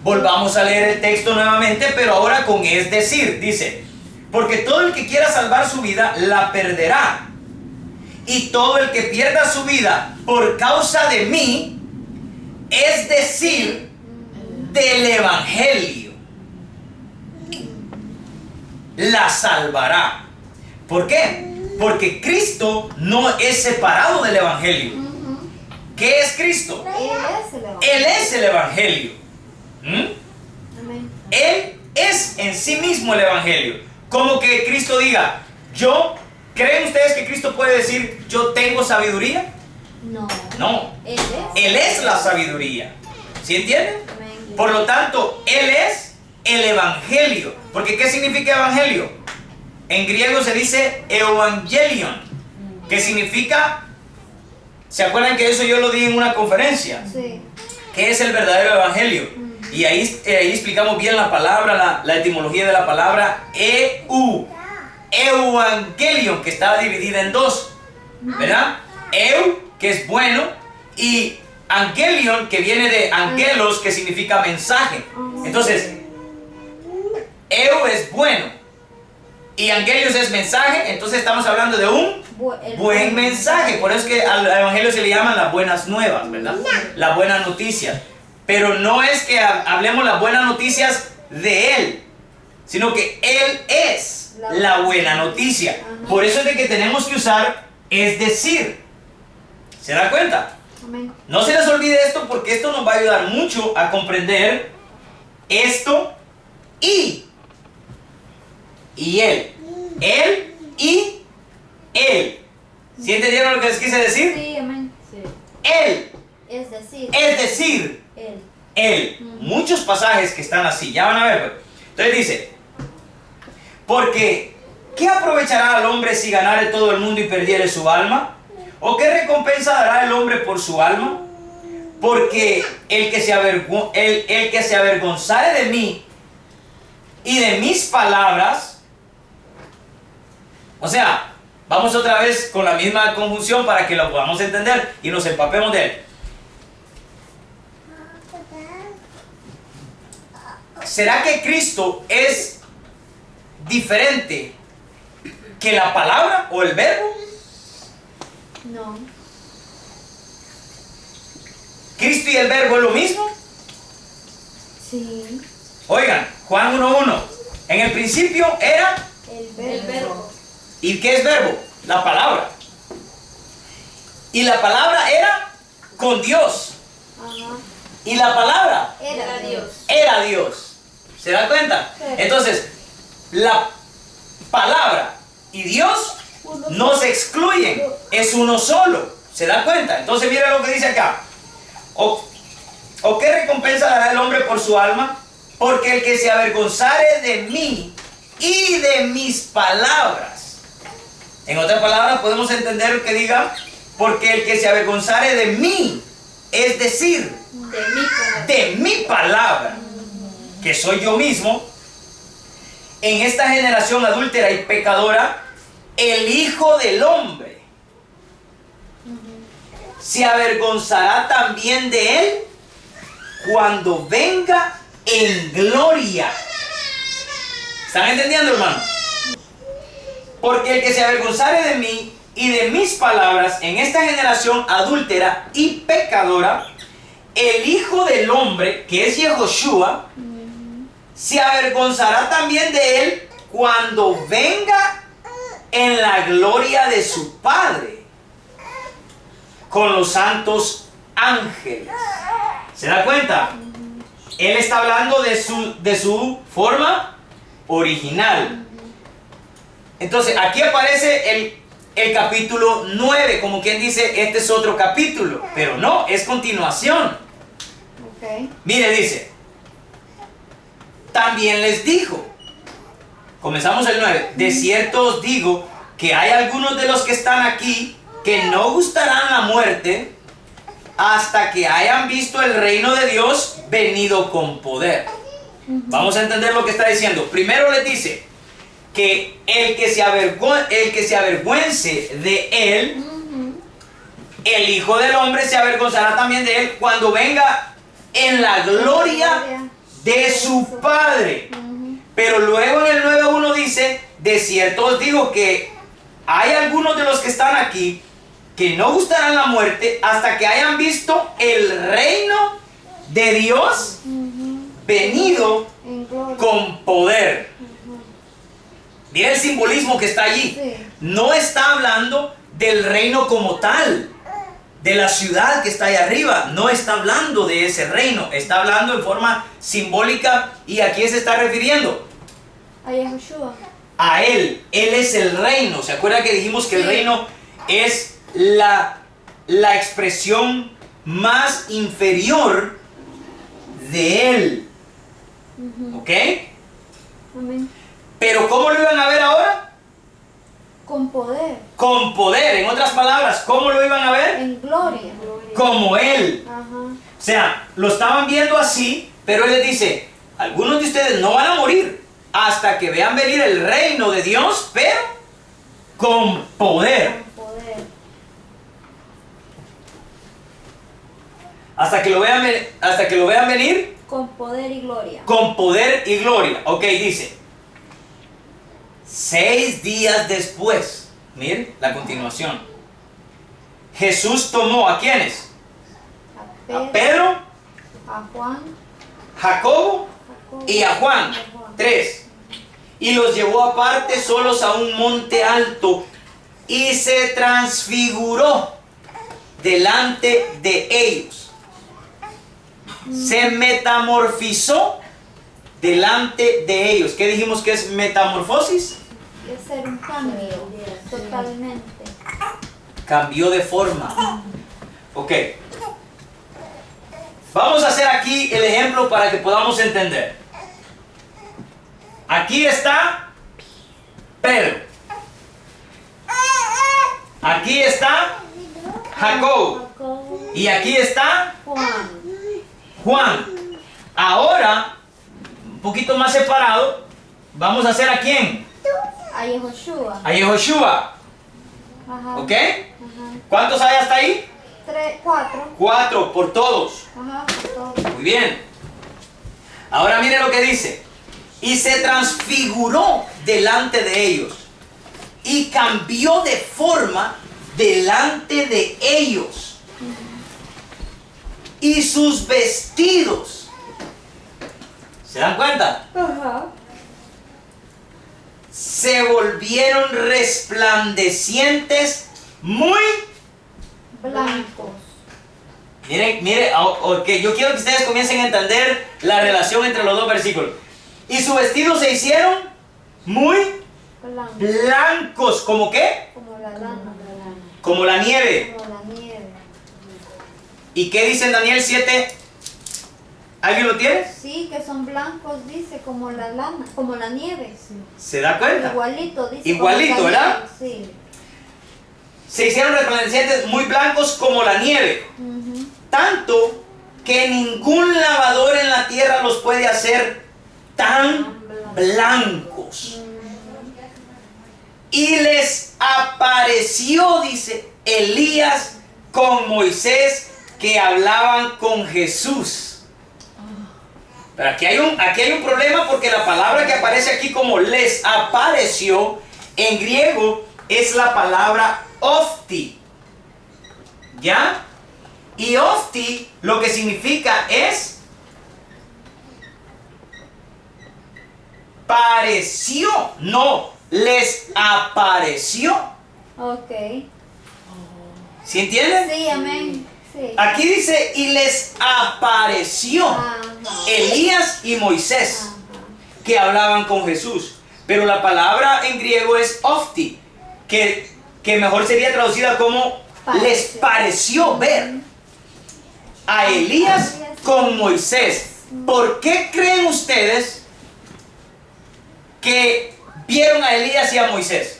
Volvamos a leer el texto nuevamente, pero ahora con es decir. Dice, porque todo el que quiera salvar su vida, la perderá. Y todo el que pierda su vida por causa de mí, es decir, del Evangelio, la salvará. ¿Por qué? Porque Cristo no es separado del Evangelio. ¿Qué es Cristo? Él es el Evangelio. ¿Mm? Amén. Él es en sí mismo el Evangelio. Como que Cristo diga, ¿creen ustedes que Cristo puede decir, yo tengo sabiduría? No. No, Él es. Él es la sabiduría. ¿Sí entienden? Amén. Por lo tanto, Él es el Evangelio. Porque ¿qué significa Evangelio? En griego se dice Evangelion, que significa, ¿se acuerdan que eso yo lo di en una conferencia? Sí. ¿Qué es el verdadero Evangelio? Y ahí explicamos bien la palabra, la etimología de la palabra Evangelion, que está dividida en dos, ¿verdad? Que es bueno, y Angelion, que viene de angelos, que significa mensaje. Entonces, es bueno y Angelios es mensaje, entonces estamos hablando de un buen mensaje. Por eso es que al Evangelio se le llaman las buenas nuevas, ¿verdad? Las buenas noticias. Pero no es que hablemos las buenas noticias de Él, sino que Él es la buena noticia. Por eso es de que tenemos que usar es decir. ¿Se da cuenta? Amén. No se les olvide esto, porque esto nos va a ayudar mucho a comprender esto y Él. Él y Él. ¿Sí entendieron lo que les quise decir? Sí, amén. Sí. Él. Es decir. Es decir, Él. Él. Muchos pasajes que están así. Ya van a ver. Pues. Entonces dice, porque ¿qué aprovechará al hombre si ganare todo el mundo y perdiere su alma? ¿O qué recompensa dará el hombre por su alma? Porque el que se avergonzare de mí y de mis palabras, o sea, vamos otra vez con la misma conjunción para que lo podamos entender y nos empapemos de él. ¿Será que Cristo es diferente que la palabra o el verbo? No. ¿Cristo y el verbo es lo mismo? Sí. Oigan, Juan 1:1. En el principio era. El verbo. ¿Y qué es verbo? La palabra. Y la palabra era con Dios. Ajá. Y la palabra Era Dios. era Dios. ¿Se dan cuenta? Sí. Entonces, la palabra y Dios no se excluyen. Es uno solo. ¿Se dan cuenta? Entonces, mira lo que dice acá. ¿O qué recompensa dará el hombre por su alma? Porque el que se avergonzare de mí y de mis palabras. En otras palabras, podemos entender que diga, porque el que se avergonzare de mí, es decir, de mi palabra, que soy yo mismo, en esta generación adúltera y pecadora, el Hijo del Hombre se avergonzará también de él cuando venga en gloria. ¿Están entendiendo, hermano? Porque el que se avergonzare de mí y de mis palabras en esta generación adúltera y pecadora, el Hijo del Hombre, que es Yehoshua, se avergonzará también de él cuando venga en la gloria de su Padre con los santos ángeles. ¿Se da cuenta? Él está hablando de su forma original. Entonces, aquí aparece el capítulo 9, como quien dice, este es otro capítulo, pero no, es continuación. Okay. Mire, dice, también les dijo, comenzamos el 9, de cierto os digo que hay algunos de los que están aquí que no gustarán la muerte hasta que hayan visto el reino de Dios venido con poder. Vamos a entender lo que está diciendo. Primero les dice que el que se avergüence de él, el Hijo del Hombre se avergonzará también de él cuando venga en la gloria de su Padre. Pero luego en el 9:1 dice, de cierto os digo que hay algunos de los que están aquí que no gustarán la muerte hasta que hayan visto el reino de Dios venido con poder. Mira el simbolismo que está allí. Sí. No está hablando del reino como tal. de la ciudad que está ahí arriba. No está hablando de ese reino, está hablando en forma simbólica. ¿Y a quién se está refiriendo? A Yehoshua. A Él. Él es el reino. ¿Se acuerda que dijimos que el Sí. reino es la expresión más inferior de Él? ¿Ok? Amén. Pero ¿cómo lo iban a ver ahora? Con poder, Con poder. En otras palabras, ¿cómo lo iban a ver? en gloria. Como Él. Ajá. O sea, lo estaban viendo así, pero Él les dice, algunos de ustedes no van a morir hasta que vean venir el reino de Dios, pero con poder. Con poder. Hasta que lo vean venir Con poder y gloria. con poder y gloria. Ok, dice, 6 días después, miren la continuación, Jesús tomó ¿a quiénes? A Pedro, a Juan, Jacobo Jacobo y a Juan, y a Juan. 3, y los llevó aparte solos a un monte alto y se transfiguró delante de ellos. Se metamorfizó delante de ellos. ¿Qué dijimos que es metamorfosis? Es ser un cambio, totalmente. Cambió de forma. Ok. Vamos a hacer aquí el ejemplo para que podamos entender. Aquí está Pedro. Aquí está Jacob. Jacobo, Y aquí está Juan, Juan. Ahora, un poquito más separado, vamos a hacer ¿a quién? a Yehoshua. A Yehoshua. Ajá. ¿Ok? Ajá. ¿Cuántos hay hasta ahí? 4. 4 por todos. Ajá. Todo. Muy bien. Ahora mire lo que dice. Y se transfiguró delante de ellos. Y cambió de forma delante de ellos. Y sus vestidos. ¿Se dan cuenta? Ajá. Se volvieron resplandecientes, muy... Blancos. Miren, okay, yo quiero que ustedes comiencen a entender la relación entre los dos versículos. Y sus vestidos se hicieron muy Blancos. blancos. ¿Como qué? Como la lana. Como la nieve. Como la nieve. ¿Y qué dice en Daniel 7? ¿Alguien lo tiene? Sí, que son blancos, dice, como la lana, como la nieve. ¿Se da cuenta? Igualito, dice. Igualito, como la ¿verdad? nieve, Sí. Se hicieron resplandecientes, muy blancos como la nieve. Ujú. Tanto que ningún lavador en la tierra los puede hacer tan blancos. Y les apareció, dice, Elías con Moisés, que hablaban con Jesús. Pero aquí hay un problema, porque la palabra que aparece aquí como les apareció en griego es la palabra ofti. ¿Ya? Y ofti lo que significa es pareció, no, les apareció. Ok. ¿Sí entienden? Sí, amén. Sí. Aquí dice, y les apareció Ajá. Elías y Moisés, Ajá. que hablaban con Jesús. Pero la palabra en griego es ofti, que mejor sería traducida como Pareció. les pareció ver a Elías con Moisés. ¿Por qué creen ustedes que vieron a Elías y a Moisés?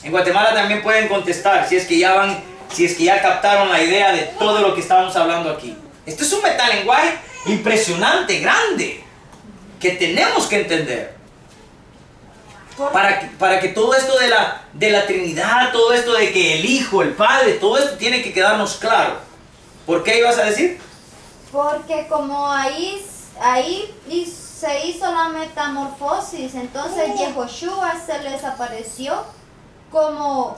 En Guatemala también pueden contestar si es que ya captaron la idea de todo lo que estamos hablando aquí. Esto es un metalenguaje impresionante, grande, que tenemos que entender. Para que todo esto de la Trinidad, todo esto de que el Hijo, el Padre, todo esto tiene que quedarnos claro. ¿Por qué ibas a decir? Porque como ahí se hizo la metamorfosis, entonces Yehoshua se les apareció como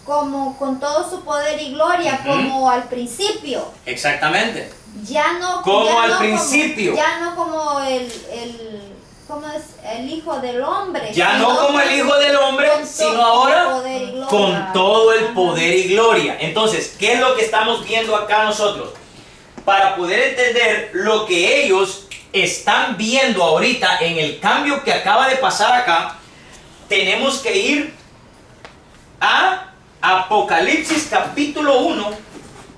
con todo su poder y gloria, Ujú. como al principio. Exactamente. Ya no Como ya al no principio. ya no como como es el Hijo del Hombre. Ya sino no como el Hijo del Hombre, con sino todo ahora poder y gloria. con todo el poder y gloria. Entonces, ¿qué es lo que estamos viendo acá nosotros? Para poder entender lo que ellos están viendo ahorita en el cambio que acaba de pasar acá, tenemos que ir a Apocalipsis capítulo 1.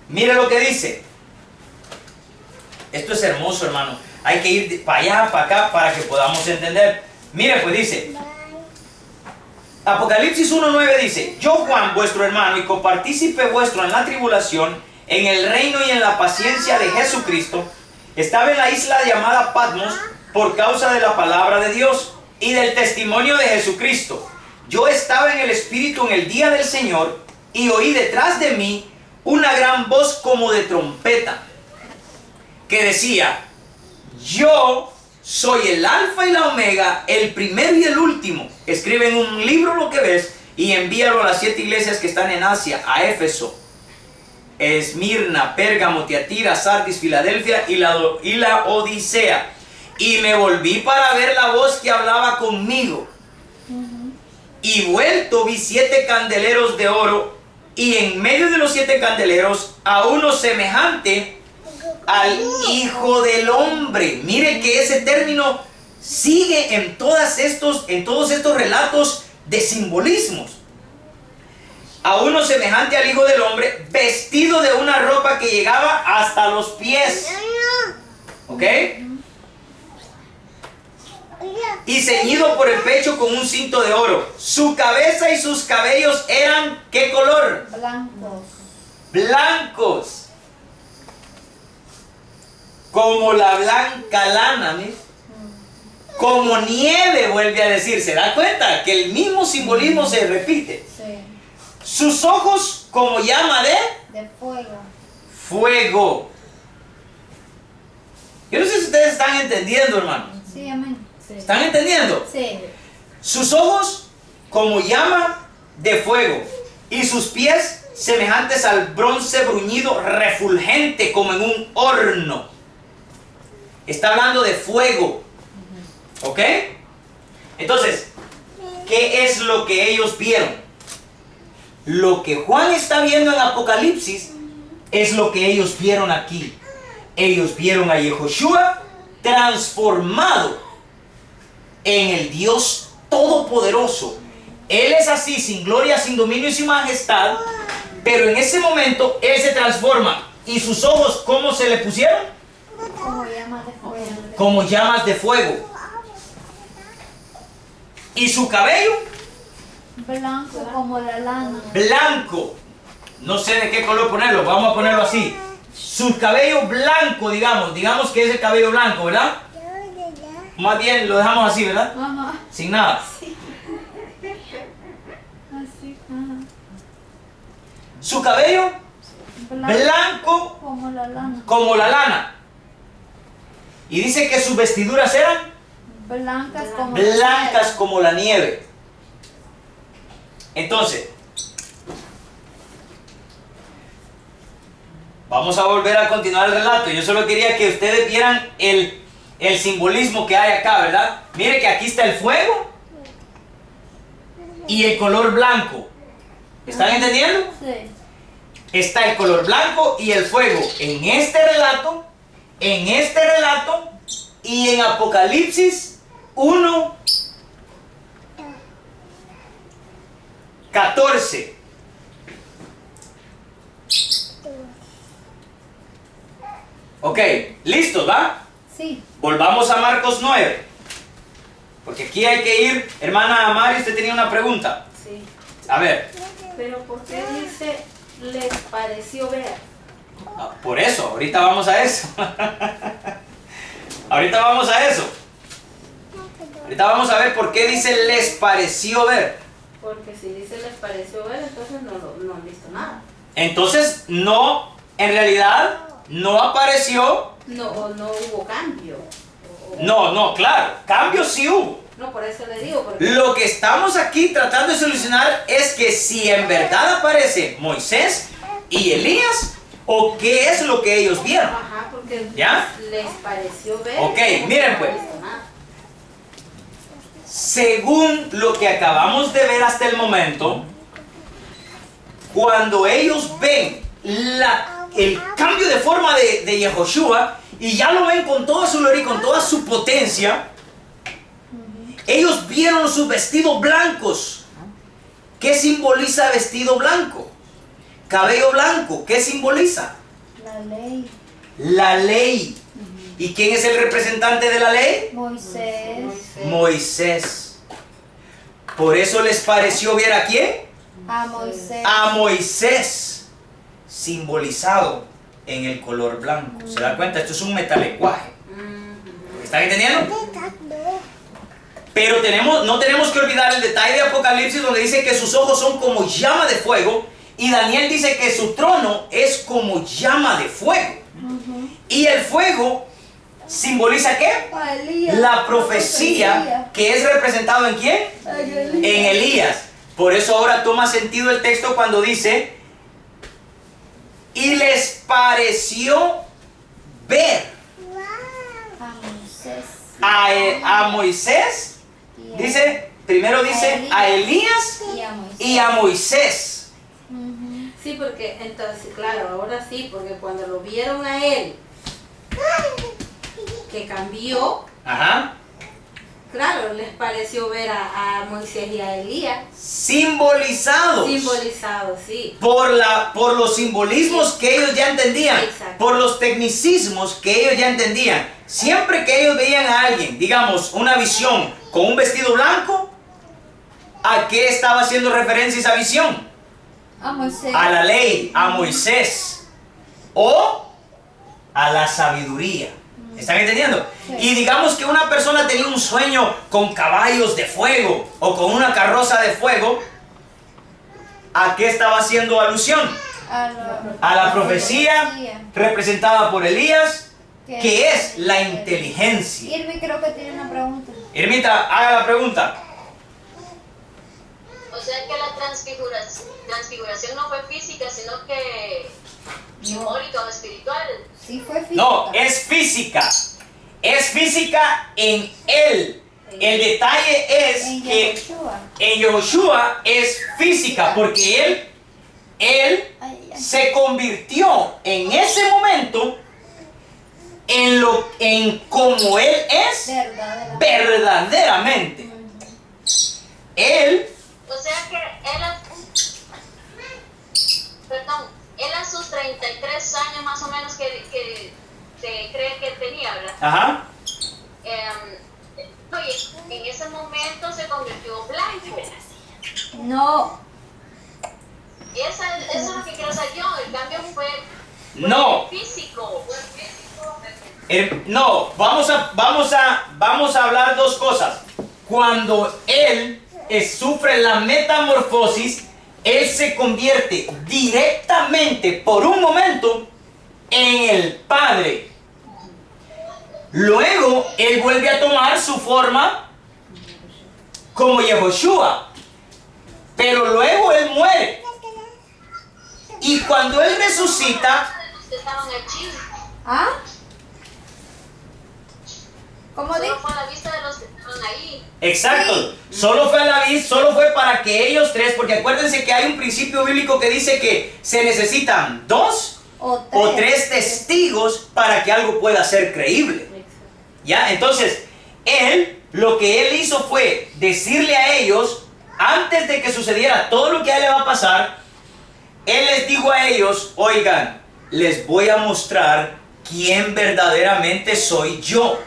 Mire lo que dice. Esto es hermoso, hermano. Hay que ir para allá, para acá, para que podamos entender. Mire, pues dice, Apocalipsis 1:9 dice: Yo, Juan, vuestro hermano y copartícipe vuestro en la tribulación, en el reino y en la paciencia de Jesucristo, estaba en la isla llamada Patmos por causa de la palabra de Dios y del testimonio de Jesucristo. Yo estaba en el Espíritu en el día del Señor y oí detrás de mí una gran voz como de trompeta que decía: Yo soy el Alfa y la Omega, el primero y el último. Escribe en un libro lo que ves y envíalo a las 7 iglesias que están en Asia: a Éfeso, Esmirna, Pérgamo, Tiatira, Sardis, Filadelfia y la Odisea. Y me volví para ver la voz que hablaba conmigo. Y vuelto vi 7 candeleros de oro, y en medio de los 7 candeleros a uno semejante al Hijo del Hombre. Mire que ese término sigue en todos estos relatos de simbolismos. A uno semejante al Hijo del Hombre, vestido de una ropa que llegaba hasta los pies. ¿Ok? Y ceñido por el pecho con un cinto de oro. Su cabeza y sus cabellos eran, ¿qué color? Blancos. Blancos. Como la blanca lana, ¿ves? Como nieve, vuelve a decir. ¿Se da cuenta? Que el mismo simbolismo se repite. Sí. Sus ojos como llama De fuego. fuego. Yo no sé si ustedes están entendiendo, hermano. Sí, amén. Sí. ¿Están entendiendo? Sí. Sus ojos como llama de fuego y sus pies semejantes al bronce bruñido refulgente como en un horno. Está hablando de fuego. ¿Ok? Entonces, ¿qué es lo que ellos vieron? Lo que Juan está viendo en Apocalipsis es lo que ellos vieron aquí. Ellos vieron a Yehoshua transformado en el Dios Todopoderoso. Él es así, sin gloria, sin dominio y sin majestad, pero en ese momento Él se transforma. ¿Y sus ojos cómo se le pusieron? Como llamas de fuego. Como llamas de fuego. ¿Y su cabello? Blanco como la lana. Blanco. No sé de qué color ponerlo, vamos a ponerlo así. Su cabello blanco, digamos que es el cabello blanco, ¿verdad? Más bien lo dejamos así, ¿verdad? Ajá. Sin nada. Así. Ajá. Su cabello blanco Como la lana. como la lana. Y dice que sus vestiduras eran Blancas como blancas como la nieve. Entonces, vamos a volver a continuar el relato. Yo solo quería que ustedes vieran el simbolismo que hay acá, ¿verdad? Mire que aquí está el fuego y el color blanco. ¿Están entendiendo? Sí. Está el color blanco y el fuego en este relato y en Apocalipsis 1:14. Ok, ¿listos, va? Sí. Volvamos a Marcos 9. Porque aquí hay que ir. Hermana Mari, usted tenía una pregunta. Sí. A ver, Pero ¿por qué dice les pareció ver? por eso, ahorita vamos a eso. Ahorita vamos a eso. Ahorita vamos a ver por qué dice les pareció ver. Porque si dice les pareció ver, entonces no han visto nada. Entonces, no, en realidad, no apareció. No hubo cambio. No, claro, cambios sí hubo. No, por eso le digo. Porque Lo que estamos aquí tratando de solucionar es que si en verdad aparece Moisés y Elías, o qué es lo que ellos vieron. Ajá, porque ¿Ya? les pareció ver. Ok, como miren que pues. no han visto nada. según lo que acabamos de ver hasta el momento, cuando ellos ven el cambio de forma de Yehoshua y ya lo ven con toda su gloria y con toda su potencia, ellos vieron sus vestidos blancos. ¿Qué simboliza vestido blanco? Cabello blanco, ¿qué simboliza? La ley. La ley. ¿Y quién es el representante de la ley? Moisés. Moisés. Por eso les pareció ver a quién? A Moisés. A Moisés, simbolizado en el color blanco. ¿Se dan cuenta? Esto es un metalenguaje. ¿Están entendiendo? Pero no tenemos que olvidar el detalle de Apocalipsis donde dice que sus ojos son como llama de fuego, y Daniel dice que su trono es como llama de fuego. Y el fuego simboliza ¿qué? La profecía, que es representado ¿en quién? En Elías. Por eso ahora toma sentido el texto cuando dice: y les pareció ver a Moisés. Dice, primero dice a Elías y a Moisés. Sí, porque entonces, claro, ahora sí, porque cuando lo vieron a él, que cambió, Ajá. claro, les pareció ver a Moisés y a Elías. Simbolizados. Simbolizados, sí. Por los simbolismos que ellos ya entendían. Exacto. Por los tecnicismos que ellos ya entendían. Siempre que ellos veían a alguien, digamos, una visión con un vestido blanco, ¿a qué estaba haciendo referencia esa visión? A Moisés. A la ley, a Moisés, o a la sabiduría. ¿Están entendiendo? Sí. Y digamos que una persona tenía un sueño con caballos de fuego o con una carroza de fuego, ¿a qué estaba haciendo alusión? A la profecía representada por Elías, que es la inteligencia. Irmi creo que tiene una pregunta. Irmita, haga la pregunta. O sea que la transfiguración no fue física, sino que simbólica o espiritual. Sí fue física. No, es física. Es física en él. El detalle es En que Yehoshua. en Yehoshua es física, porque él se convirtió en ese momento en como él es verdaderamente. Él, O sea que él a sus 33 años más o menos que se cree que tenía, ¿verdad? ajá, Oye, en ese momento se convirtió blanco. No. Eso es lo que quiero saber yo. El cambio fue no, físico. no, vamos a hablar dos cosas. Cuando él sufre la metamorfosis, él se convierte directamente por un momento en el Padre. Luego él vuelve a tomar su forma como Yehoshua, pero luego él muere. Y cuando él resucita, Estaban allí. ¿Ah? ¿Cómo Solo dijo? fue a la vista de los que estaban ahí. exacto, solo fue a la vista, solo fue para que ellos tres, porque acuérdense que hay un principio bíblico que dice que se necesitan dos o tres testigos para que algo pueda ser creíble. ¿Ya? Entonces, lo que él hizo fue decirle a ellos, antes de que sucediera todo lo que a él le va a pasar, él les dijo a ellos: oigan, les voy a mostrar quién verdaderamente soy yo.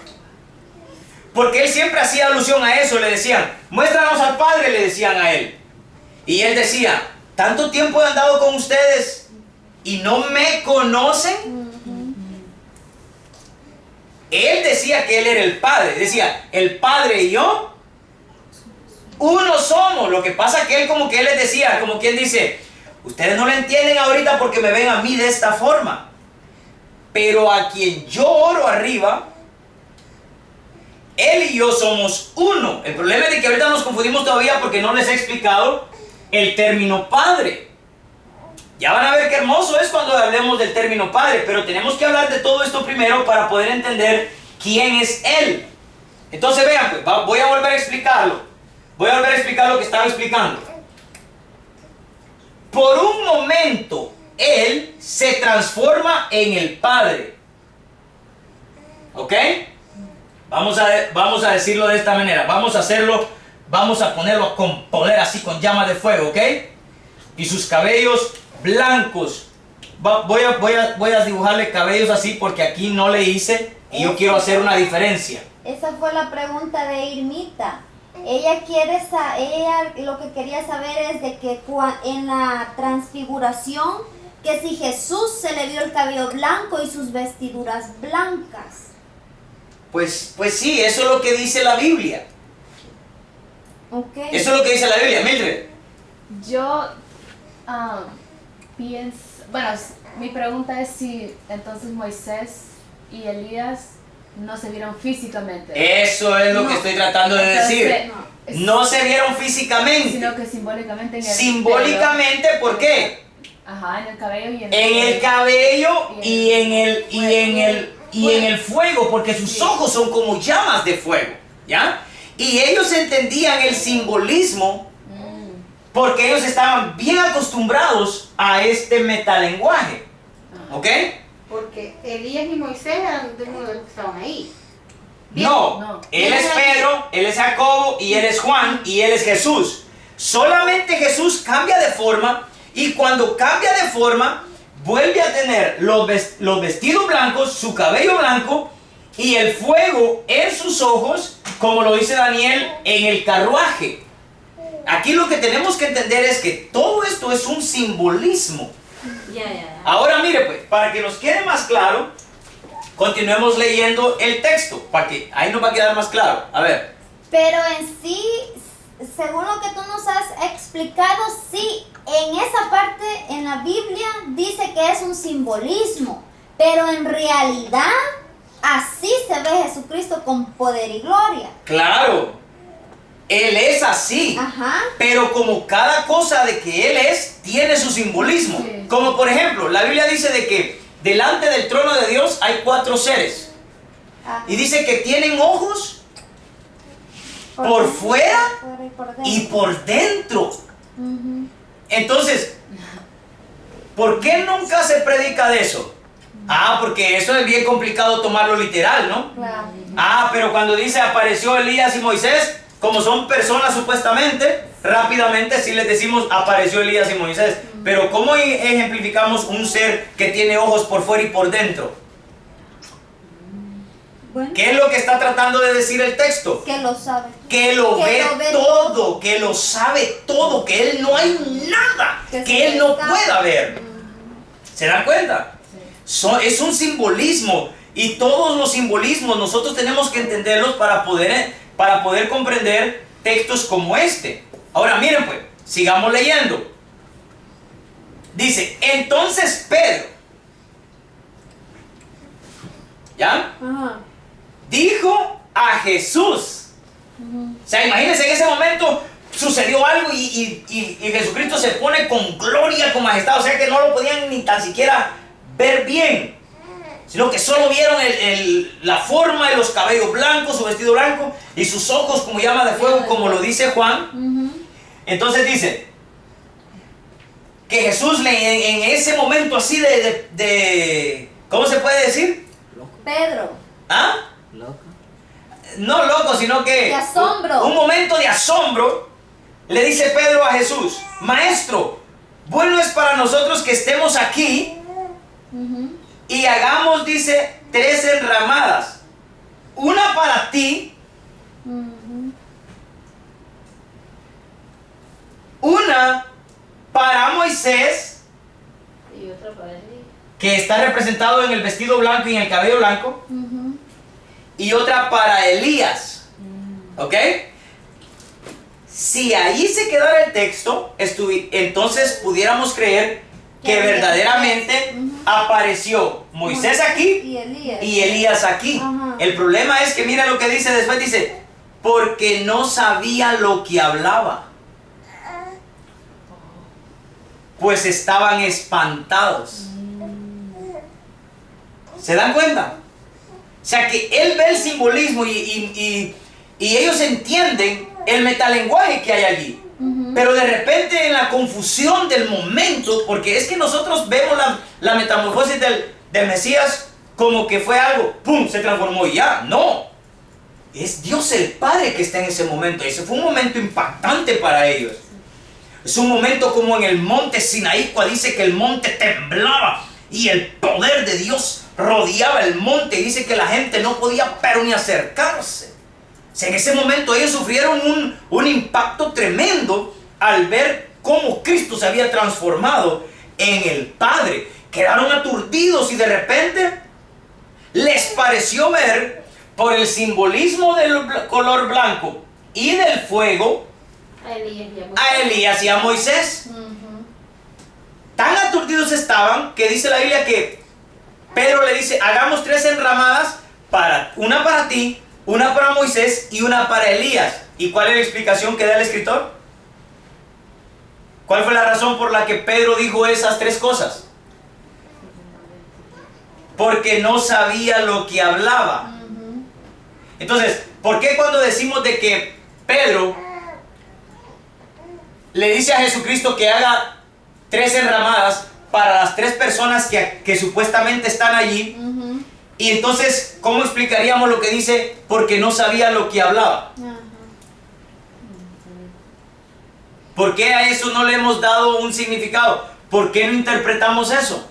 Porque él siempre hacía alusión a eso, le decían: muéstranos al Padre, le decían a él. Y él decía: tanto tiempo he andado con ustedes y no me conocen. Él decía que él era el Padre, decía: el Padre y yo, uno somos. Lo que pasa que él como que él les decía, como quien dice: ustedes no lo entienden ahorita porque me ven a mí de esta forma, pero a quien yo oro arriba, él y yo somos uno. El problema es de que ahorita nos confundimos todavía porque no les he explicado el término Padre. Ya van a ver qué hermoso es cuando hablemos del término Padre, pero tenemos que hablar de todo esto primero para poder entender quién es Él. Entonces vean, pues, voy a volver a explicarlo. Voy a volver a explicar lo que estaba explicando. Por un momento, Él se transforma en el Padre. ¿Ok? Vamos a decirlo de esta manera. Vamos a ponerlo con poder así, con llama de fuego, ¿ok? Y sus cabellos blancos. Voy a dibujarle cabellos así porque aquí no le hice y yo quiero hacer una diferencia. Esa fue la pregunta de Irmita. Ella lo que quería saber es de que en la transfiguración, que si Jesús se le vio el cabello blanco y sus vestiduras blancas. Pues sí, eso es lo que dice la Biblia. Okay. Eso es lo que dice la Biblia, Mildred. Yo pienso, bueno, mi pregunta es si entonces Moisés y Elías no se vieron físicamente. Eso es lo que estoy tratando de decir. No se vieron físicamente. Sino que simbólicamente en el Simbólicamente, ¿por qué? Ajá, en el cabello y en el cabello y en el fuego, porque sus ojos son como llamas de fuego, ¿ya? Y ellos entendían el simbolismo porque ellos estaban bien acostumbrados a este metalenguaje, ¿ok? Porque Elías y Moisés eran de uno de los que estaban ahí. No, él es Pedro, él es Jacobo y él es Juan y él es Jesús. Solamente Jesús cambia de forma y cuando cambia de forma vuelve a tener los vestidos blancos, su cabello blanco y el fuego en sus ojos, como lo dice Daniel, en el carruaje. Aquí lo que tenemos que entender es que todo esto es un simbolismo. Ya. Ahora mire pues, para que nos quede más claro, continuemos leyendo el texto, para que ahí nos va a quedar más claro. A ver. Pero en sí, según lo que tú nos has explicado, sí, en esa parte en la Biblia dice que es un simbolismo, pero en realidad así se ve Jesucristo con poder y gloria. Claro, Él es así. Ajá. Pero como cada cosa de que Él es, tiene su simbolismo. Sí. Como por ejemplo, la Biblia dice de que delante del trono de Dios hay 4 seres. Ajá. Y dice que tienen ojos por fuera y por dentro. Ujú. Entonces, ¿por qué nunca se predica de eso? Porque eso es bien complicado tomarlo literal, ¿no? Claro. Pero cuando dice apareció Elías y Moisés, como son personas supuestamente, rápidamente sí les decimos apareció Elías y Moisés. Pero ¿cómo ejemplificamos un ser que tiene ojos por fuera y por dentro? Bueno, ¿Qué es lo que está tratando de decir el texto? que lo sabe. Que lo Que ve lo ve todo, que lo sabe todo, que Él no hay nada Que que se Él no escapa. pueda ver. ¿Se dan cuenta? Es un simbolismo y todos los simbolismos nosotros tenemos que entenderlos para poder comprender textos como este. Ahora miren pues, sigamos leyendo. Dice, entonces Pedro, ¿ya? Ajá. Dijo a Jesús. O sea, imagínense en ese momento sucedió algo y Jesucristo se pone con gloria, con majestad. O sea que no lo podían ni tan siquiera ver bien, sino que solo vieron la forma de los cabellos blancos, su vestido blanco y sus ojos como llama de fuego, como lo dice Juan. Ujú. Entonces dice que Jesús en ese momento así de ¿cómo se puede decir? Pedro. ¿Ah? No loco, sino que De asombro. un momento de asombro, le dice Pedro a Jesús, Maestro, bueno es para nosotros que estemos aquí Ujú. y hagamos, dice, 3 enramadas, una para ti, Ujú. una para Moisés, Y otra para Elías. que está representado en el vestido blanco y en el cabello blanco, Ujú. y otra para Elías. ¿Ok? Si ahí se quedara el texto, entonces pudiéramos creer que Que verdaderamente Ujú. apareció Moisés aquí Y Elías. y Elías aquí. Ajá. El problema es que mira lo que dice después, dice, porque no sabía lo que hablaba, pues estaban espantados. ¿Se dan cuenta? O sea que él ve el simbolismo y ellos entienden el metalenguaje que hay allí. Pero de repente en la confusión del momento, porque es que nosotros vemos la metamorfosis del Mesías como que fue algo, ¡pum!, se transformó y ya. No, es Dios el Padre que está en ese momento. Ese fue un momento impactante para ellos. Es un momento como en el monte Sinaí, cuando dice que el monte temblaba y el poder de Dios rodeaba el monte, y dice que la gente no podía pero ni acercarse. O sea, en ese momento ellos sufrieron un impacto tremendo al ver cómo Cristo se había transformado en el Padre. Quedaron aturdidos y de repente les pareció ver, por el simbolismo del color blanco y del fuego, a Elías y a Moisés. Tan aturdidos estaban que dice la Biblia que Pedro le dice: hagamos 3 enramadas, una para ti, una para Moisés y una para Elías. ¿Y cuál es la explicación que da el escritor? ¿Cuál fue la razón por la que Pedro dijo esas 3 cosas? Porque no sabía lo que hablaba. Entonces, ¿por qué cuando decimos de que Pedro le dice a Jesucristo que haga 3 enramadas para las 3 personas que supuestamente están allí? Y entonces, ¿cómo explicaríamos lo que dice? Porque no sabía lo que hablaba. ¿Por qué a eso no le hemos dado un significado? ¿Por qué no interpretamos eso?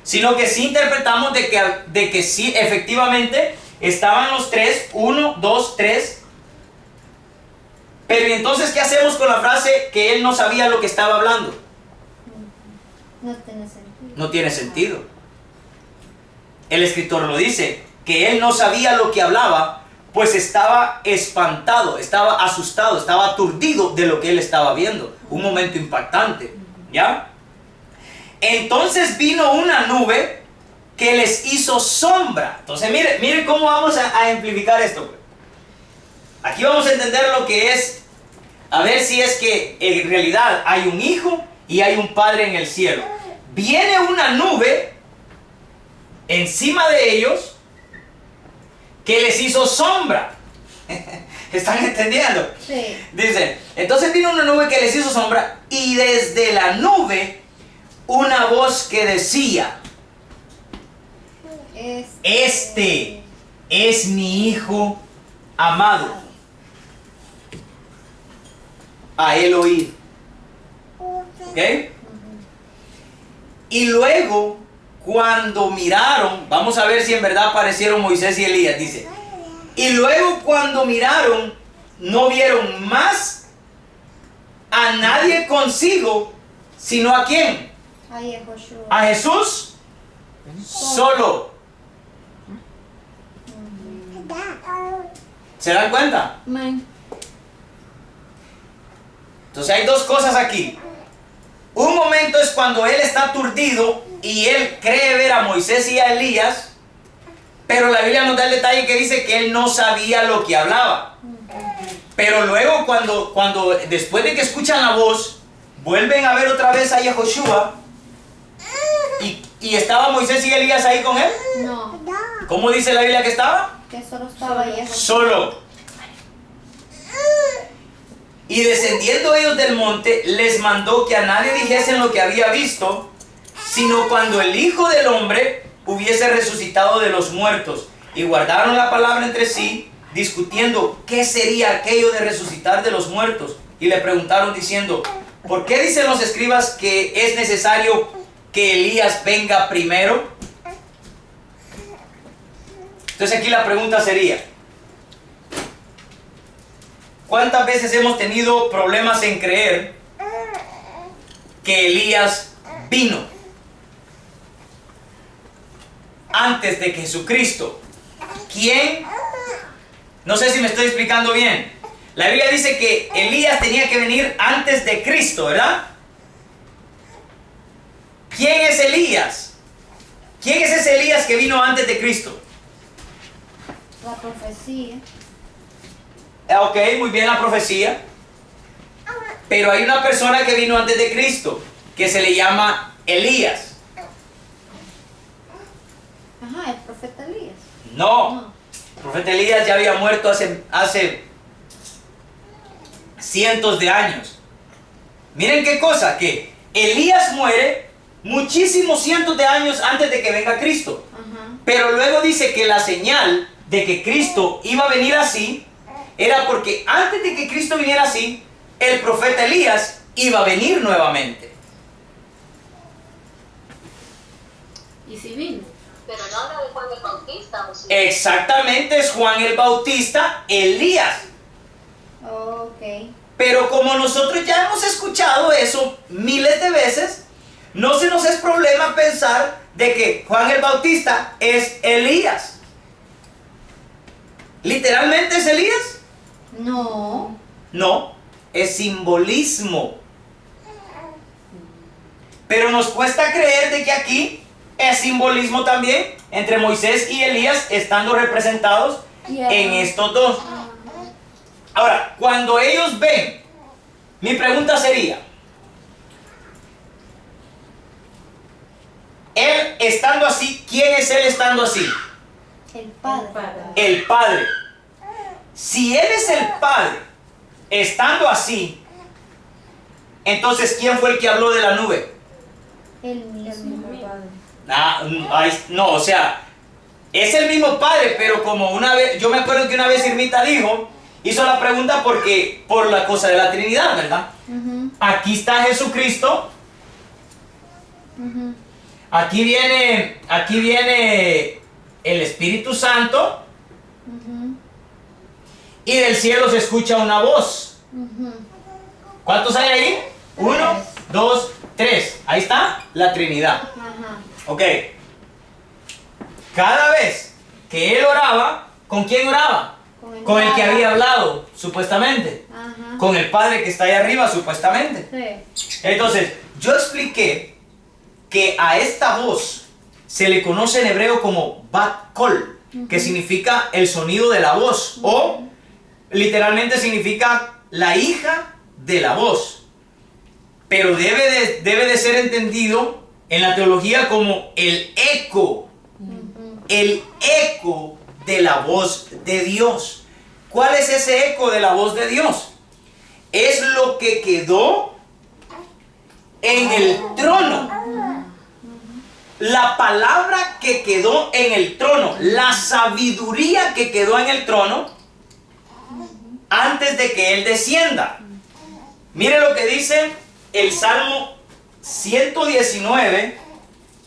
Sino que sí interpretamos de que sí, efectivamente, estaban los 3, 1, 2, 3. Pero entonces, ¿qué hacemos con la frase que él no sabía lo que estaba hablando? No tiene sentido. No tiene sentido. El escritor lo dice, que él no sabía lo que hablaba, pues estaba espantado, estaba asustado, estaba aturdido de lo que él estaba viendo. Un momento impactante, ¿ya? Entonces vino una nube que les hizo sombra. Entonces mire cómo vamos a ejemplificar esto. Aquí vamos a entender lo que es, a ver si es que en realidad hay un hijo y hay un padre en el cielo. Viene una nube encima de ellos que les hizo sombra. ¿Están entendiendo? Sí. Dice, entonces vino una nube que les hizo sombra, y desde la nube una voz que decía: este es mi hijo amado, a él oíd. ¿Ok? Y luego, cuando miraron, vamos a ver si en verdad aparecieron Moisés y Elías, dice. Y luego cuando miraron, no vieron más a nadie consigo, sino ¿a quién? A Jesús solo. ¿Se dan cuenta? Entonces hay 2 cosas aquí. Un momento es cuando él está aturdido y él cree ver a Moisés y a Elías, pero la Biblia nos da el detalle que dice que él no sabía lo que hablaba. Pero luego cuando después de que escuchan la voz, vuelven a ver otra vez a Yahoshua, y estaba Moisés y Elías ahí con él. No. ¿Cómo dice la Biblia que estaba? Que solo estaba ahí. Solo. Y descendiendo ellos del monte, les mandó que a nadie dijesen lo que había visto, sino cuando el Hijo del Hombre hubiese resucitado de los muertos. Y guardaron la palabra entre sí, discutiendo qué sería aquello de resucitar de los muertos. Y le preguntaron diciendo: ¿por qué dicen los escribas que es necesario que Elías venga primero? Entonces aquí la pregunta sería: ¿cuántas veces hemos tenido problemas en creer que Elías vino antes de que Jesucristo? ¿Quién? No sé si me estoy explicando bien. La Biblia dice que Elías tenía que venir antes de Cristo, ¿verdad? ¿Quién es Elías? ¿Quién es ese Elías que vino antes de Cristo? La profecía. Ok, muy bien la profecía. Pero hay una persona que vino antes de Cristo, que se le llama Elías. Ajá, el profeta Elías. No, el profeta Elías ya había muerto hace cientos de años. Miren qué cosa, que Elías muere muchísimos cientos de años antes de que venga Cristo. Pero luego dice que la señal de que Cristo iba a venir así era porque antes de que Cristo viniera así, el profeta Elías iba a venir nuevamente. ¿Y si vino? Pero no era de Juan el Bautista, ¿o sí? Exactamente, es Juan el Bautista, Elías. Ok. Pero como nosotros ya hemos escuchado eso miles de veces, no se nos es problema pensar de que Juan el Bautista es Elías. ¿Literalmente es Elías? No. No, es simbolismo. Pero nos cuesta creer de que aquí es simbolismo también entre Moisés y Elías estando representados en estos dos. Ahora, cuando ellos ven, mi pregunta sería, él estando así, ¿quién es él estando así? El Padre. El Padre. Si él es el Padre, estando así, entonces ¿quién fue el que habló de la nube? El mismo. No, o sea, es el mismo Padre, pero como una vez, yo me acuerdo que una vez Irmita hizo la pregunta porque, por la cosa de la Trinidad, ¿verdad? Aquí está Jesucristo, aquí viene el Espíritu Santo, y del cielo se escucha una voz. ¿Cuántos hay ahí? 1, 2, 3. Ahí está la Trinidad. Ok. Cada vez que él oraba, ¿con quién oraba? Con el que había hablado, supuestamente. Con el Padre que está ahí arriba, supuestamente. Sí. Entonces, yo expliqué que a esta voz se le conoce en hebreo como Bat Kol, que significa el sonido de la voz, o literalmente significa la hija de la voz. Pero debe de ser entendido en la teología como el eco de la voz de Dios. ¿Cuál es ese eco de la voz de Dios? Es lo que quedó en el trono. La palabra que quedó en el trono, la sabiduría que quedó en el trono antes de que Él descienda. Mire lo que dice el Salmo 119,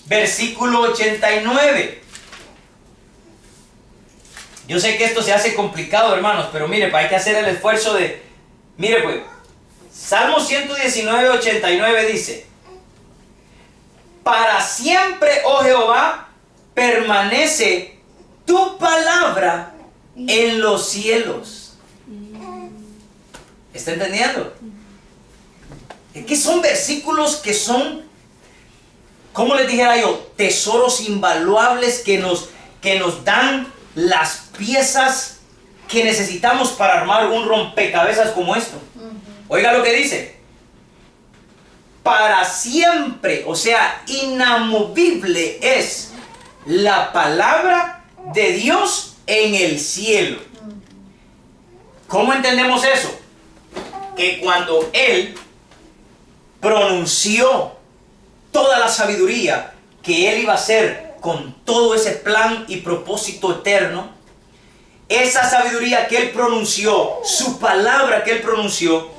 versículo 89. Yo sé que esto se hace complicado, hermanos, pero mire, hay que hacer el esfuerzo de... Mire pues, Salmo 119, 89 dice: para siempre, oh Jehová, permanece tu palabra en los cielos. ¿Está entendiendo? Es que son versículos que son, como les dijera yo, tesoros invaluables que nos dan las piezas que necesitamos para armar un rompecabezas como esto. Oiga lo que dice: para siempre, o sea, inamovible es la palabra de Dios en el cielo. ¿Cómo entendemos eso? Que cuando Él pronunció toda la sabiduría que Él iba a hacer con todo ese plan y propósito eterno, esa sabiduría que Él pronunció, su palabra que Él pronunció,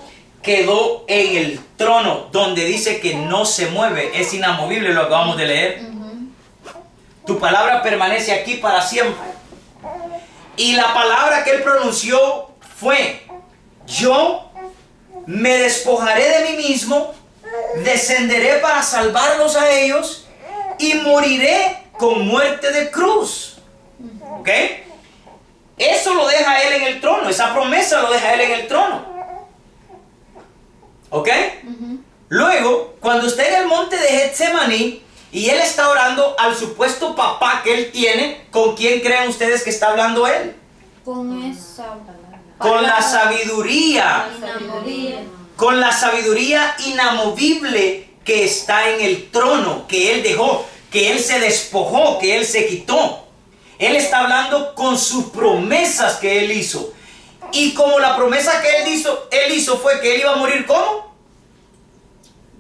quedó en el trono, donde dice que no se mueve, es inamovible, lo acabamos de leer. Tu palabra permanece aquí para siempre. Y la palabra que Él pronunció fue: yo me despojaré de mí mismo, descenderé para salvarlos a ellos y moriré con muerte de cruz. ¿Ok? Eso lo deja Él en el trono, esa promesa lo deja Él en el trono. ¿Ok? Luego, cuando esté en el monte de Getsemaní y Él está orando al supuesto papá que Él tiene, ¿con quién creen ustedes que está hablando Él? Con esa Con la sabiduría. Con la sabiduría inamovible que está en el trono, que Él dejó, que Él se despojó, que Él se quitó. Él está hablando con sus promesas que Él hizo. Y como la promesa que él hizo fue que él iba a morir, ¿cómo?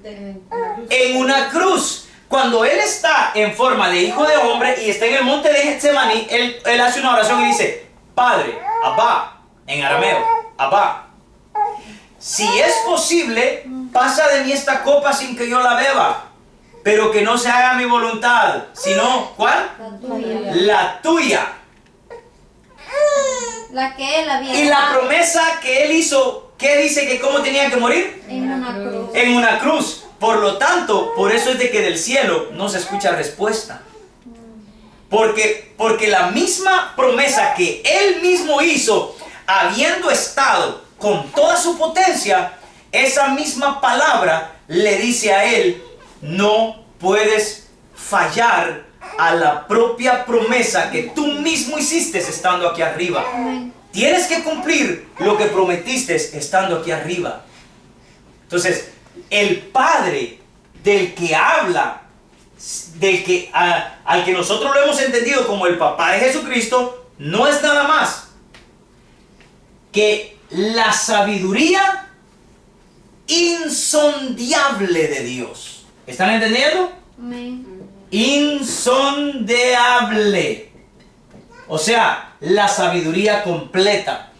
En una cruz. Cuando él está en forma de hijo de hombre y está en el monte de Getsemaní, él hace una oración y dice, Padre, Abba, en arameo, Abba, si es posible, pasa de mí esta copa sin que yo la beba, pero que no se haga mi voluntad, sino, ¿cuál? La tuya. La que él había Y la dado promesa que él hizo, ¿qué dice que cómo tenía que morir? en una cruz. En una cruz. Por lo tanto, por eso es de que del cielo no se escucha respuesta. Porque la misma promesa que él mismo hizo, habiendo estado con toda su potencia, esa misma palabra le dice a él, no puedes fallar a la propia promesa que tú mismo hiciste estando aquí arriba. Amén. Tienes que cumplir lo que prometiste estando aquí arriba. Entonces, el Padre del que habla, al que nosotros lo hemos entendido como el papá de Jesucristo, no es nada más que la sabiduría insondable de Dios. ¿Están entendiendo? Amén. Insondable. O sea, la sabiduría completa.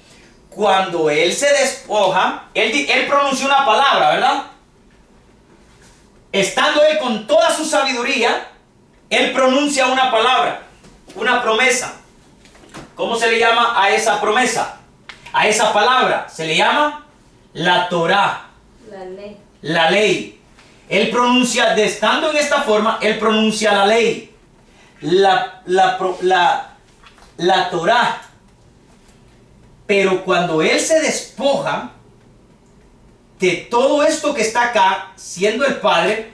Cuando él se despoja, él pronuncia una palabra, ¿verdad? Estando él con toda su sabiduría, él pronuncia una palabra, una promesa. ¿Cómo se le llama a esa promesa? A esa palabra se le llama la Torá, La ley. la ley. Él pronuncia, estando en esta forma, él pronuncia la ley, la Torá. Pero cuando él se despoja de todo esto que está acá, siendo el Padre,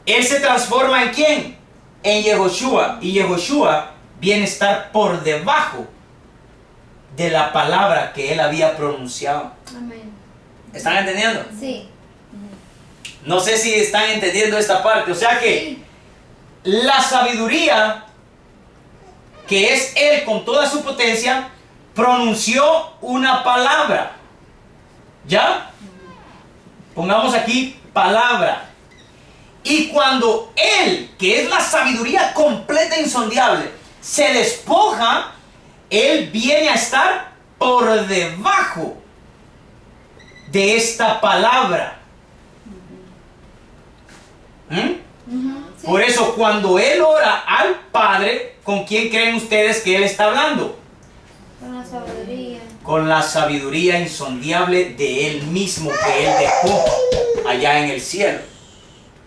él se transforma ¿en quién? En Yehoshua. Y Yehoshua viene a estar por debajo de la palabra que él había pronunciado. Amén. ¿Están entendiendo? Sí. No sé si están entendiendo esta parte. O sea que la sabiduría, que es él con toda su potencia, pronunció una palabra. ¿Ya? Pongamos aquí palabra. Y cuando él, que es la sabiduría completa e insondable, se despoja, él viene a estar por debajo de esta palabra. Sí. Por eso cuando él ora al Padre, ¿con quién creen ustedes que él está hablando? Con la sabiduría. Con la sabiduría insondable de él mismo que él dejó allá en el cielo.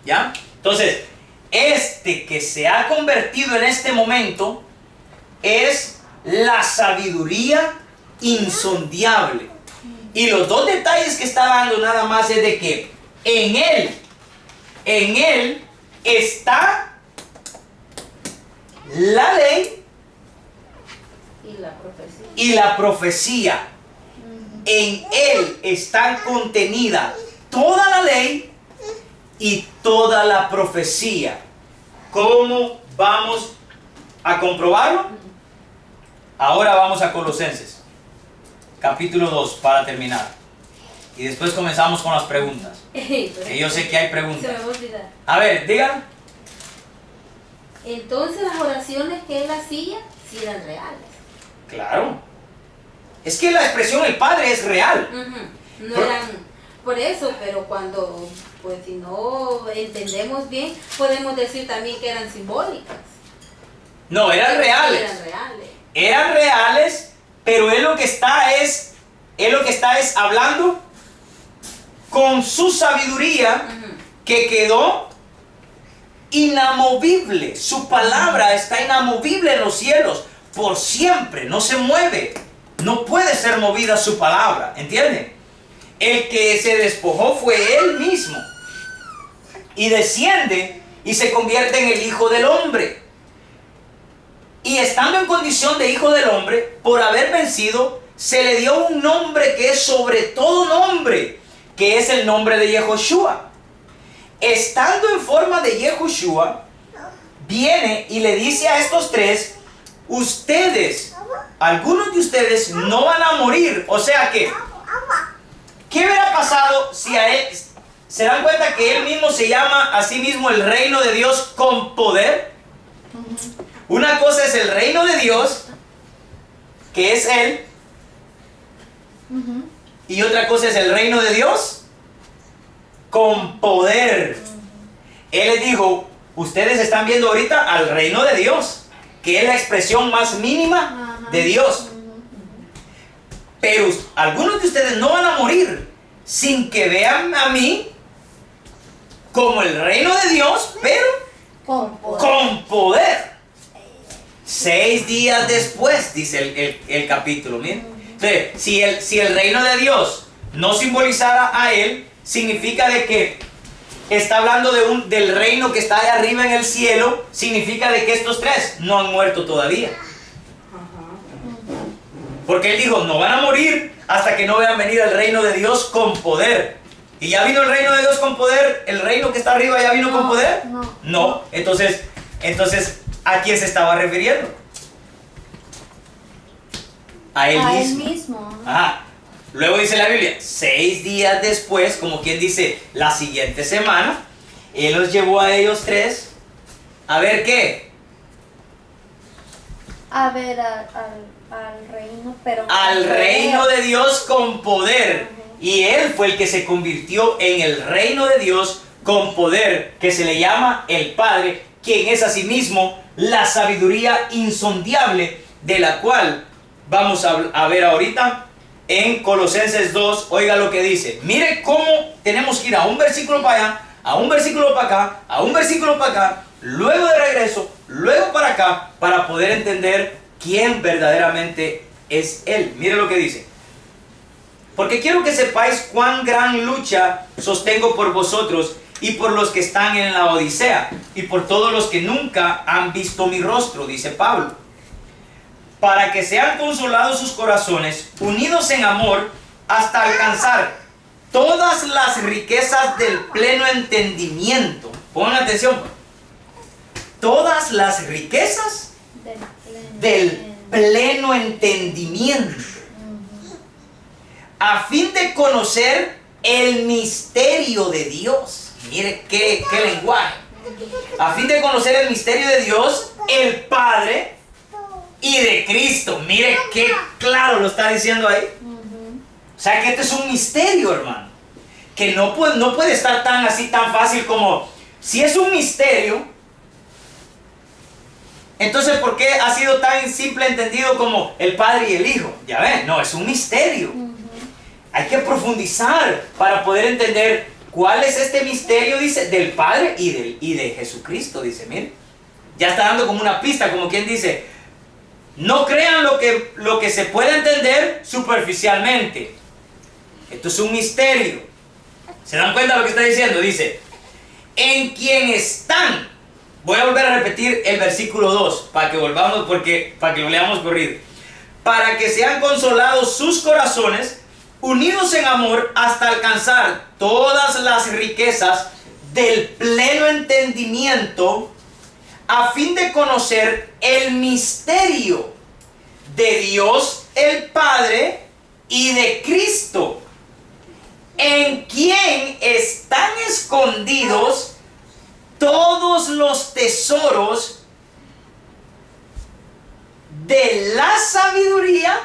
¿Ya? Entonces, este que se ha convertido en este momento es la sabiduría insondable. Y los dos detalles que está dando nada más es de que en él está la ley Y la profecía. y la profecía. En él están contenidas toda la ley y toda la profecía. ¿Cómo vamos a comprobarlo? Ahora vamos a Colosenses, capítulo 2, para terminar. Y después comenzamos con las preguntas. Que yo sé que hay Se me preguntas. va a olvidar. A ver, digan. Entonces las oraciones que él hacía sí eran reales. Claro. Es que la expresión el Padre es real. No Por- eran por eso, pero cuando, pues si no entendemos bien, podemos decir también que eran simbólicas. No, eran Pero sí reales. Eran reales. Eran reales, pero él lo que está es hablando con su sabiduría que quedó inamovible. Su palabra está inamovible en los cielos por siempre, no se mueve. No puede ser movida su palabra, ¿entienden? El que se despojó fue él mismo y desciende y se convierte en el Hijo del Hombre. Y estando en condición de Hijo del Hombre, por haber vencido, se le dio un nombre que es sobre todo nombre, que es el nombre de Yehoshua. Estando en forma de Yehoshua, viene y le dice a estos tres: ustedes algunos de ustedes no van a morir. O sea que, ¿qué hubiera pasado si a él, se dan cuenta que él mismo se llama a sí mismo el reino de Dios con poder? Una cosa es el reino de Dios, que es él, y otra cosa es el reino de Dios con poder. Él les dijo, ustedes están viendo ahorita al reino de Dios, que es la expresión más mínima de Dios. Pero algunos de ustedes no van a morir sin que vean a mí como el reino de Dios, pero con poder. 6 días después, dice el capítulo, miren. Entonces, si el reino de Dios no simbolizara a él, significa de que está hablando del reino que está allá arriba en el cielo, significa de que estos 3 no han muerto todavía. Porque él dijo, no van a morir hasta que no vean venir el reino de Dios con poder. ¿Y ya vino el reino de Dios con poder? ¿El reino que está arriba ya vino con poder? No. Entonces, ¿a quién se estaba refiriendo? A él mismo. Ajá. Luego dice la Biblia, 6 días después, como quien dice, la siguiente semana, él los llevó a ellos 3, a ver qué. A ver al reino, pero al reino de Dios con poder. Y él fue el que se convirtió en el reino de Dios con poder, que se le llama el Padre, quien es asimismo la sabiduría insondable, de la cual vamos a ver ahorita en Colosenses 2. Oiga lo que dice. Mire cómo tenemos que ir a un versículo para allá, a un versículo para acá, a un versículo para acá, luego de regreso, luego para acá, para poder entender quién verdaderamente es Él. Mire lo que dice. Porque quiero que sepáis cuán gran lucha sostengo por vosotros y por los que están en la Odisea y por todos los que nunca han visto mi rostro, dice Pablo, para que sean consolados sus corazones, unidos en amor, hasta alcanzar todas las riquezas del pleno entendimiento. Pongan atención. Todas las riquezas del pleno entendimiento, a fin de conocer el misterio de Dios. Mire qué lenguaje. A fin de conocer el misterio de Dios, el Padre, y de Cristo. Mire qué claro lo está diciendo ahí. O sea que este es un misterio, hermano, que no puede estar tan fácil como, si es un misterio, entonces ¿por qué ha sido tan simple entendido como el Padre y el Hijo? Ya ven, no, es un misterio. Hay que profundizar para poder entender cuál es este misterio, dice, del Padre y de Jesucristo, dice, mire. Ya está dando como una pista, como quien dice, no crean lo que se puede entender superficialmente. Esto es un misterio. ¿Se dan cuenta de lo que está diciendo? Dice, en quien están. Voy a volver a repetir el versículo 2 para que volvamos, para que lo leamos corrido. Para que sean consolados sus corazones, unidos en amor, hasta alcanzar todas las riquezas del pleno entendimiento, a fin de conocer el misterio de Dios el Padre y de Cristo, en quien están escondidos todos los tesoros de la sabiduría.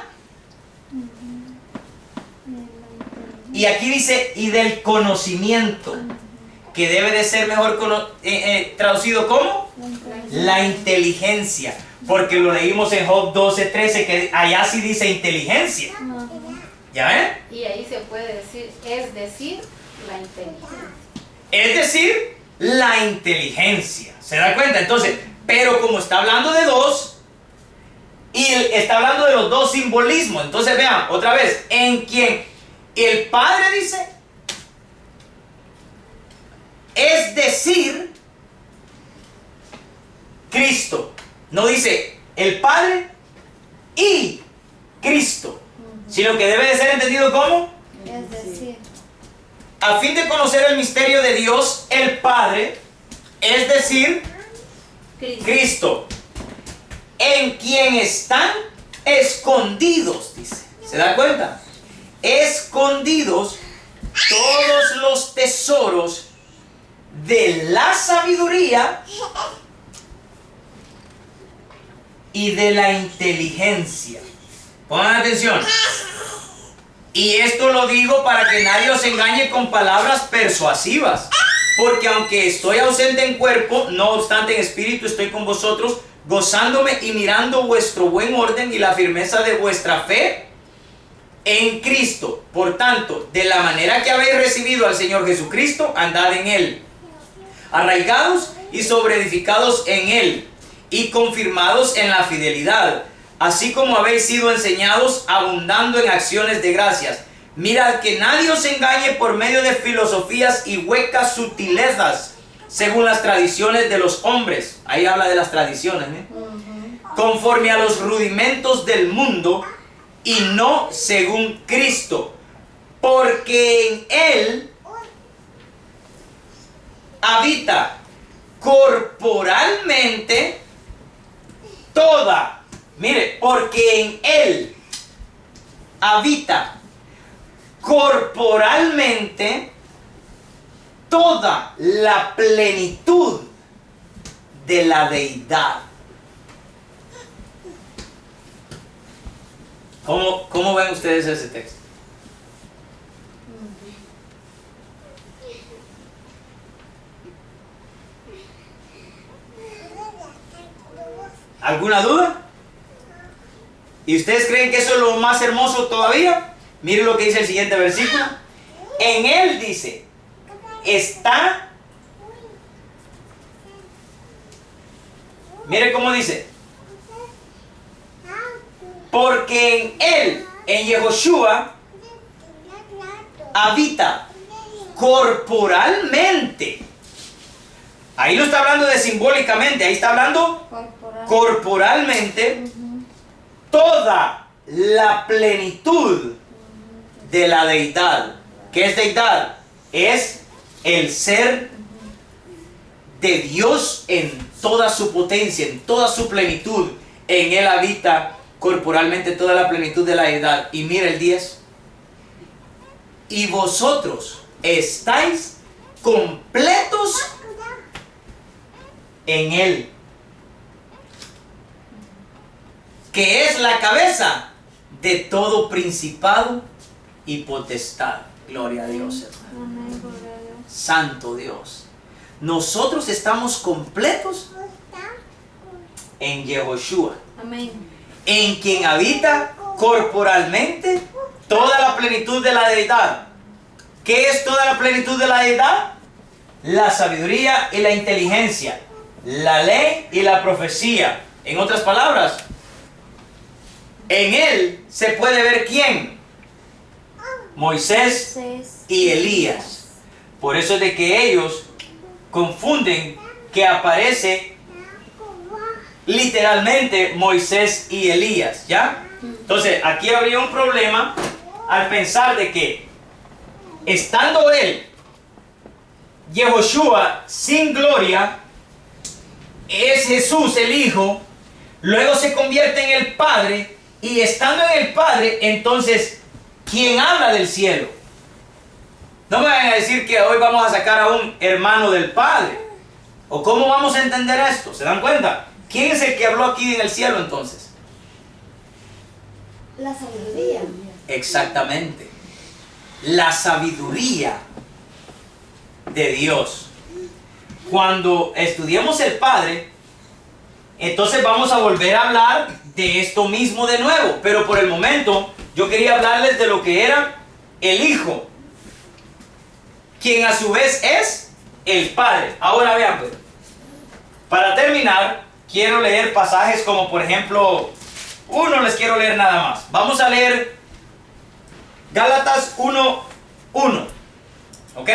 Y aquí dice, y del conocimiento, que debe de ser mejor traducido como la inteligencia, porque lo leímos en Job 12:13, que allá sí dice inteligencia. ¿Ya ven? Y ahí se puede decir, es decir, la inteligencia. Es decir, la inteligencia. ¿Se da cuenta? Entonces, pero como está hablando de dos, y está hablando de los dos simbolismos, entonces vean, otra vez, en quien el Padre dice, es decir, Cristo. No dice el Padre y Cristo, sino que debe de ser entendido como, es decir, a fin de conocer el misterio de Dios el Padre, es decir, Cristo, en quien están escondidos, dice. ¿Se da cuenta? Escondidos todos los tesoros de la sabiduría y de la inteligencia. Pongan atención. Y esto lo digo para que nadie os engañe con palabras persuasivas. Porque aunque estoy ausente en cuerpo, no obstante en espíritu estoy con vosotros, gozándome y mirando vuestro buen orden y la firmeza de vuestra fe en Cristo. Por tanto, de la manera que habéis recibido al Señor Jesucristo, andad en Él, arraigados y sobreedificados en Él, y confirmados en la fidelidad, así como habéis sido enseñados, abundando en acciones de gracias. Mirad que nadie os engañe por medio de filosofías y huecas sutilezas, según las tradiciones de los hombres. Ahí habla de las tradiciones, ¿eh? Conforme a los rudimentos del mundo, y no según Cristo, porque en Él habita corporalmente toda, mire, porque en Él habita corporalmente toda la plenitud de la deidad. ¿Cómo ven ustedes ese texto? ¿Alguna duda? ¿Y ustedes creen que eso es lo más hermoso todavía? Miren lo que dice el siguiente versículo. En Él dice, está. Mire cómo dice. Porque en Él, en Yehoshua, habita corporalmente. Ahí no está hablando de simbólicamente, ahí está hablando corporalmente toda la plenitud de la deidad. ¿Qué es deidad? Es el ser de Dios en toda su potencia, en toda su plenitud. En Él habita corporalmente toda la plenitud de la deidad. Y mira el 10. Y vosotros estáis completos en Él, que es la cabeza de todo principado y potestad. Gloria a Dios, hermano. Santo Dios. Nosotros estamos completos en Yehoshua. Amén. En quien habita corporalmente toda la plenitud de la deidad. ¿Qué es toda la plenitud de la deidad? La sabiduría y la inteligencia, la ley y la profecía. En otras palabras, en Él se puede ver ¿quién? Moisés y Elías. Por eso es de que ellos confunden que aparece literalmente Moisés y Elías, ¿ya? Entonces, aquí habría un problema al pensar de que estando Él, Yehoshua, sin gloria, es Jesús el Hijo, luego se convierte en el Padre, y estando en el Padre, entonces, ¿quién habla del cielo? No me vayan a decir que hoy vamos a sacar a un hermano del Padre. ¿O cómo vamos a entender esto? ¿Se dan cuenta? ¿Quién es el que habló aquí en el cielo entonces? La sabiduría. Exactamente. La sabiduría de Dios. Cuando estudiemos el Padre, entonces vamos a volver a hablar de esto mismo de nuevo. Pero por el momento, yo quería hablarles de lo que era el Hijo, quien a su vez es el Padre. Ahora vean, pues, para terminar, quiero leer pasajes como por ejemplo, uno les quiero leer nada más. Vamos a leer Gálatas 1:1. ¿Ok?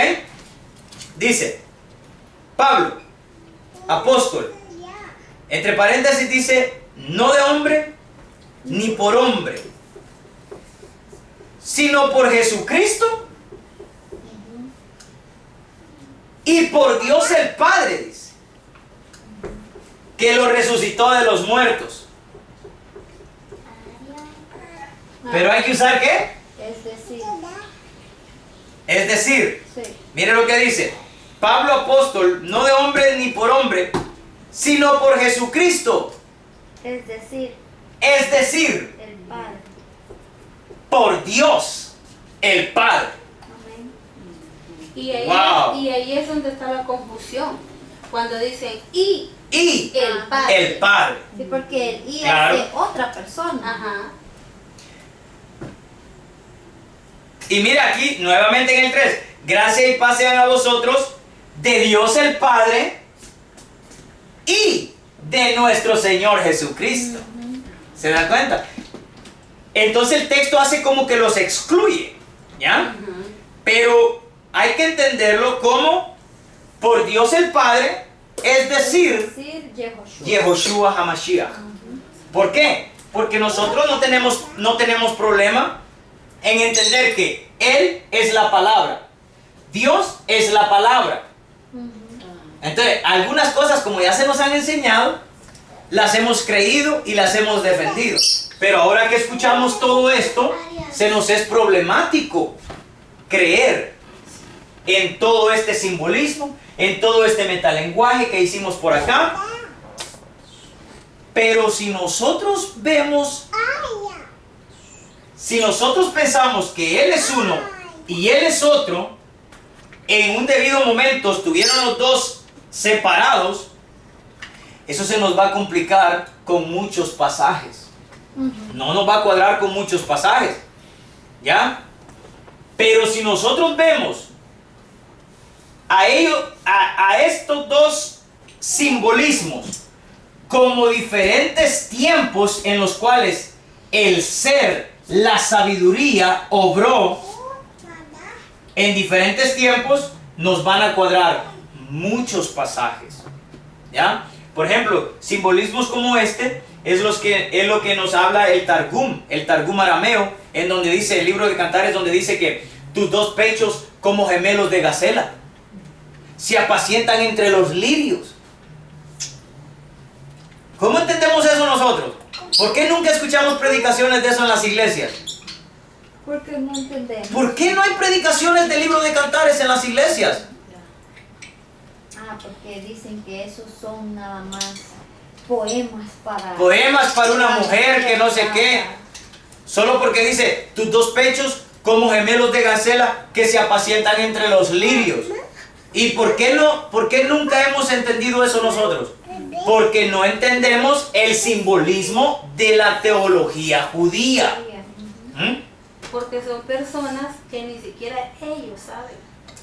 Dice, Pablo, apóstol, entre paréntesis dice, no de hombre, ni por hombre, sino por Jesucristo y por Dios el Padre, dice, que lo resucitó de los muertos. Pero hay que usar ¿qué? Es decir, Es decir, sí. mire lo que dice. Pablo apóstol, no de hombre ni por hombre, sino por Jesucristo. Es decir, Es decir, el Padre. por Dios, el Padre. Amén. Y ahí, Wow. y ahí es donde está la confusión. Cuando dicen y Y el Padre. el Padre. Sí, porque el I Claro. es de otra persona. Ajá. Y mira aquí, nuevamente en el 3. Gracia y paz sean a vosotros, de Dios el Padre y de nuestro Señor Jesucristo. ¿Se dan cuenta? Entonces el texto hace como que los excluye, ¿ya? Ujú. Pero hay que entenderlo como por Dios el Padre, es decir, Yehoshua. Yehoshua HaMashiach. ¿Por qué? Porque nosotros no tenemos problema en entender que Él es la palabra. Dios es la palabra. Entonces, algunas cosas, como ya se nos han enseñado, las hemos creído y las hemos defendido. Pero ahora que escuchamos todo esto, se nos es problemático creer en todo este simbolismo, en todo este metalenguaje que hicimos por acá. Pero si nosotros vemos, si nosotros pensamos que Él es uno y Él es otro, en un debido momento estuvieron los dos separados, eso se nos va a complicar con muchos pasajes. No nos va a cuadrar con muchos pasajes, ¿ya? Pero si nosotros vemos a estos dos simbolismos como diferentes tiempos en los cuales el ser, la sabiduría, obró en diferentes tiempos, nos van a cuadrar muchos pasajes, ¿ya? Por ejemplo, simbolismos como este es lo que nos habla el Targum arameo, en donde dice, el libro de Cantares, donde dice que tus dos pechos como gemelos de gacela se apacientan entre los lirios. ¿Cómo entendemos eso nosotros? ¿Por qué nunca escuchamos predicaciones de eso en las iglesias? Porque no entendemos. ¿Por qué no hay predicaciones del libro de Cantares en las iglesias? Porque dicen que esos son nada más poemas para... Poemas para una mujer que no sé qué. Solo porque dice, tus dos pechos como gemelos de gacela que se apacientan entre los lirios. ¿Y por qué nunca hemos entendido eso nosotros? Porque no entendemos el simbolismo de la teología judía. ¿Mm? Porque son personas que ni siquiera ellos saben.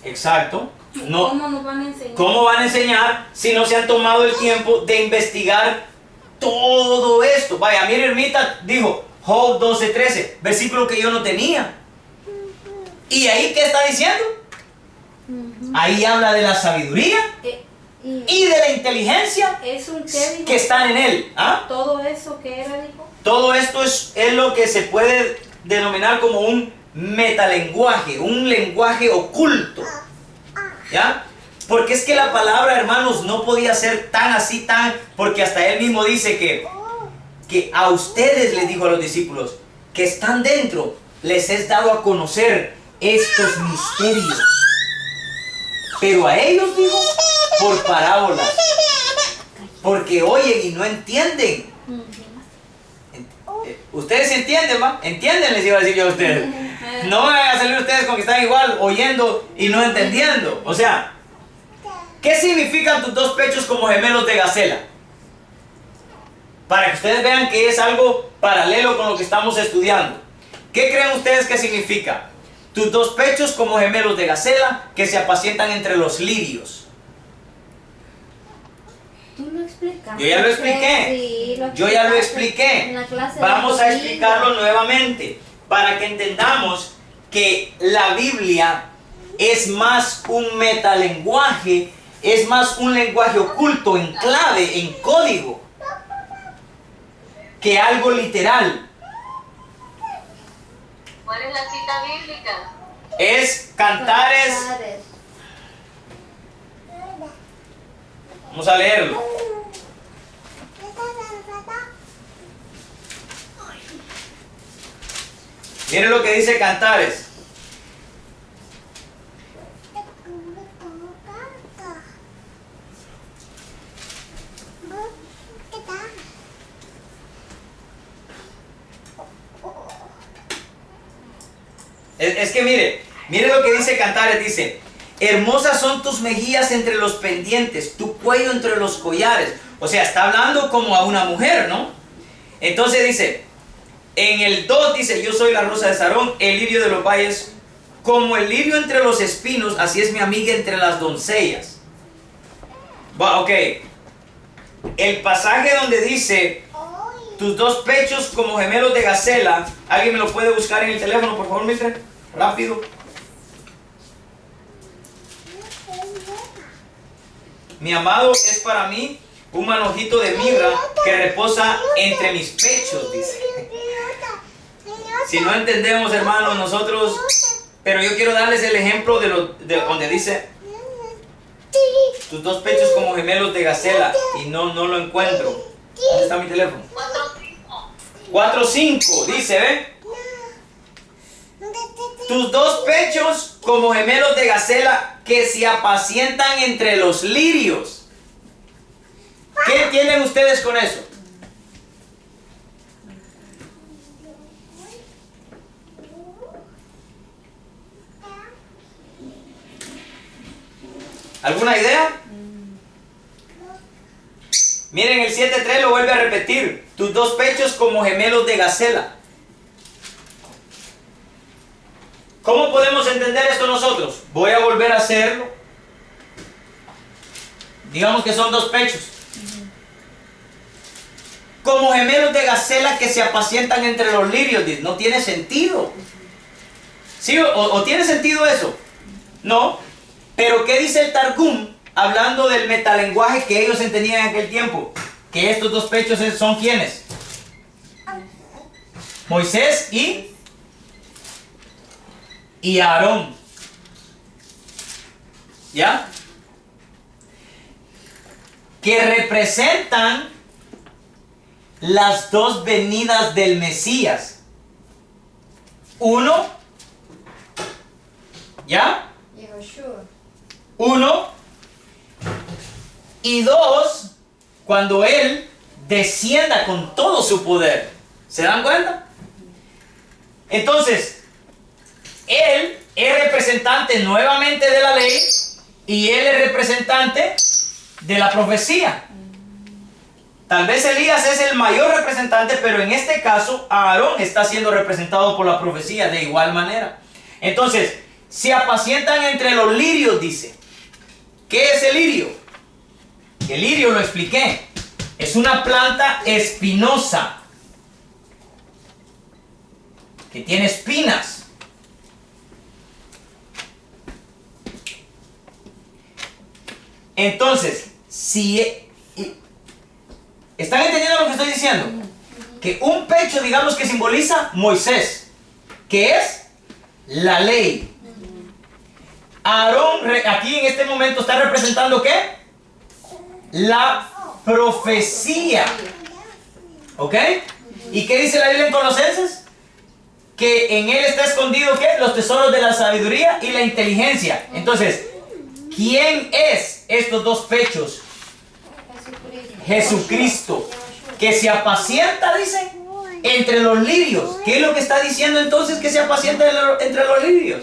Exacto. No. ¿Cómo nos van a enseñar? ¿Cómo van a enseñar si no se han tomado el tiempo de investigar todo esto? Vaya, mi hermita dijo, Job 12:13, versículo que yo no tenía. ¿Y ahí qué está diciendo? Ahí habla de la sabiduría y de la inteligencia ¿Es un qué, dijo? que están en él. ¿Ah? ¿Todo eso que era, dijo? Todo esto es lo que se puede denominar como un metalenguaje, un lenguaje oculto. ¿Ya? Porque es que la palabra, hermanos, no podía ser tan así, porque hasta él mismo dice que a ustedes, les dijo a los discípulos, que están dentro, les es dado a conocer estos misterios. Pero a ellos, dijo, por parábolas, porque oyen y no entienden. Ustedes entienden, ¿va? ¿Entienden? Les iba a decir yo a ustedes. No van a salir ustedes con que están igual oyendo y no entendiendo. O sea, ¿qué significan tus dos pechos como gemelos de gacela? Para que ustedes vean que es algo paralelo con lo que estamos estudiando. ¿Qué creen ustedes que significa? Tus dos pechos como gemelos de gacela que se apacientan entre los lirios. ¿Tú lo explicaste? Yo ya lo expliqué. Sí, Yo ya lo expliqué. en la clase de Vamos a domingo. explicarlo nuevamente para que entendamos que la Biblia es más un metalenguaje, es más un lenguaje oculto, en clave, en código, que algo literal. ¿Cuál es la cita bíblica? Es Cantares. Vamos a leerlo. Miren lo que dice Cantares. Es que mire lo que dice Cantares, dice, hermosas son tus mejillas entre los pendientes, tu cuello entre los collares. O sea, está hablando como a una mujer, ¿no? Entonces dice, en el 2 dice, yo soy la rosa de Sarón, el lirio de los valles, como el lirio entre los espinos, así es mi amiga entre las doncellas. Ok, el pasaje donde dice, tus dos pechos como gemelos de gacela, ¿alguien me lo puede buscar en el teléfono, por favor, Mildred? Rápido. Mi amado es para mí un manojito de mirra que reposa entre mis pechos, dice. Si no entendemos, hermanos, nosotros... Pero yo quiero darles el ejemplo de donde dice tus dos pechos como gemelos de gacela, y no lo encuentro. ¿Dónde está mi teléfono? 4:5 dice, ¿ve? Tus dos pechos como gemelos de gacela que se apacientan entre los lirios. ¿Qué entienden ustedes con eso? ¿Alguna idea? Miren, el 7:3 lo vuelve a repetir. Tus dos pechos como gemelos de gacela. ¿Cómo podemos entender esto nosotros? Voy a volver a hacerlo. Digamos que son dos pechos. Como gemelos de gacela que se apacientan entre los lirios. No tiene sentido. ¿Sí? ¿O tiene sentido eso? No. Pero ¿qué dice el Targum hablando del metalenguaje que ellos entendían en aquel tiempo? Que estos dos pechos son ¿quiénes? Moisés y Aarón. ¿Ya? Que representan las dos venidas del Mesías. Uno, ¿ya? Uno, y dos, cuando Él descienda con todo su poder. ¿Se dan cuenta? Entonces, Él es representante nuevamente de la ley y Él es representante de la profecía. Tal vez Elías es el mayor representante, pero en este caso Aarón está siendo representado por la profecía de igual manera. Entonces, se apacientan entre los lirios, dice. ¿Qué es el lirio? El lirio, lo expliqué, es una planta espinosa que tiene espinas. Entonces, si ¿están entendiendo lo que estoy diciendo? Que un pecho, digamos, que simboliza Moisés, que es la ley. Aarón aquí en este momento está representando ¿qué? La profecía. ¿Ok? ¿Y qué dice la Biblia en Colosenses? Que en él está escondido ¿qué? Los tesoros de la sabiduría y la inteligencia. Entonces, ¿quién es estos dos pechos? Jesucristo. Que se apacienta, dice, entre los lirios. ¿Qué es lo que está diciendo entonces que se apacienta entre los lirios?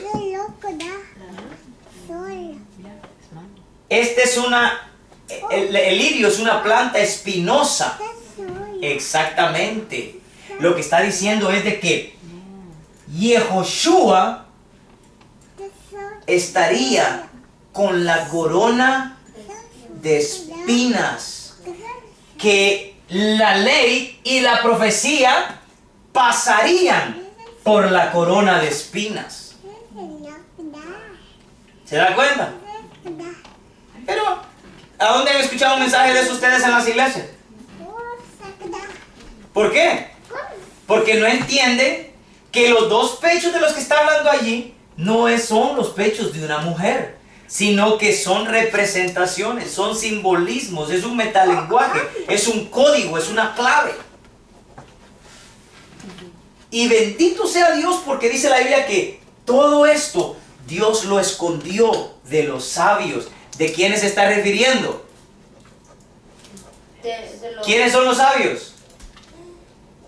Este es el lirio es una planta espinosa. Exactamente. Lo que está diciendo es de que Yehoshua estaría con la corona de espinas. Que la ley y la profecía pasarían por la corona de espinas. ¿Se dan cuenta? Pero, ¿a dónde han escuchado un mensaje de eso ustedes en las iglesias? ¿Por qué? Porque no entienden que los dos pechos de los que está hablando allí no son los pechos de una mujer, sino que son representaciones, son simbolismos, es un metalenguaje, es un código, es una clave. Y bendito sea Dios, porque dice la Biblia que todo esto Dios lo escondió de los sabios. ¿De quiénes se está refiriendo? ¿Quiénes son los sabios?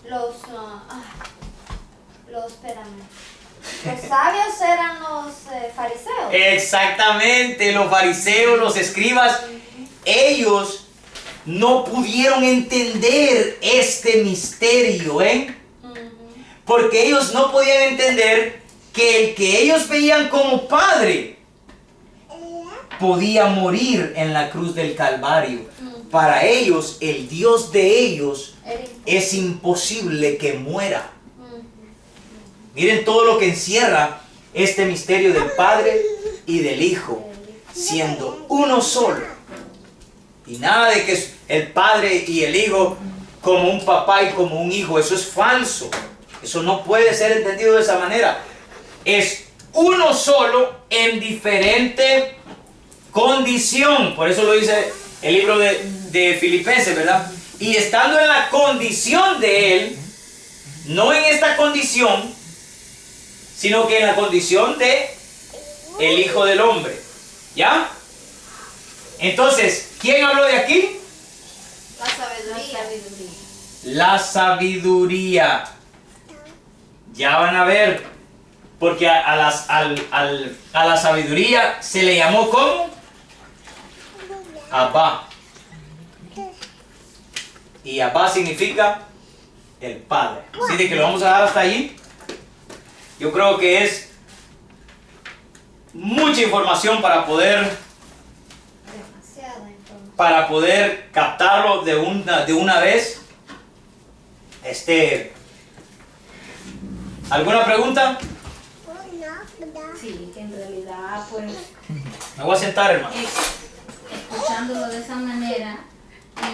Los sabios eran los fariseos. Exactamente, los fariseos, los escribas, ellos no pudieron entender este misterio, porque ellos no podían entender que el que ellos veían como padre podía morir en la cruz del Calvario. Para ellos, el Dios de ellos es imposible que muera. Miren todo lo que encierra este misterio del Padre y del Hijo, siendo uno solo. Y nada de que el Padre y el Hijo como un papá y como un hijo, eso es falso. Eso no puede ser entendido de esa manera. Es uno solo en diferente condición. Por eso lo dice el libro de Filipenses, ¿verdad? Y estando en la condición de Él, no en esta condición, sino que en la condición de el Hijo del Hombre. ¿Ya? Entonces, ¿quién habló de aquí? La sabiduría. La sabiduría. Ya van a ver, porque a la sabiduría se le llamó ¿cómo? Abba. Y Abba significa el Padre. Así de que lo vamos a dejar hasta allí. Yo creo que es mucha información para poder captarlo de una vez. ¿Alguna pregunta? Sí, que en realidad, pues, Me voy a sentar, hermano. escuchándolo de esa manera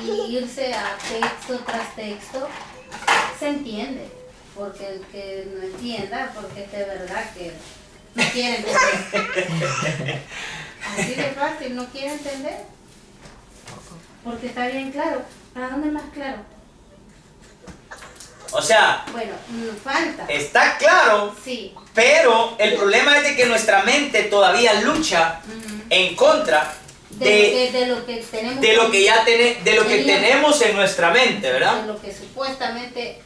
y irse a texto tras texto, se entiende. Porque el que no entienda, porque es de verdad que no quiere entender. Así de fácil, no quiere entender. Porque está bien claro. ¿Para dónde es más claro? O sea, Bueno, falta. está claro, Sí. pero el problema es de que nuestra mente todavía lucha en contra De lo que tenemos. de lo que ya tenemos en nuestra mente, ¿verdad? De lo que supuestamente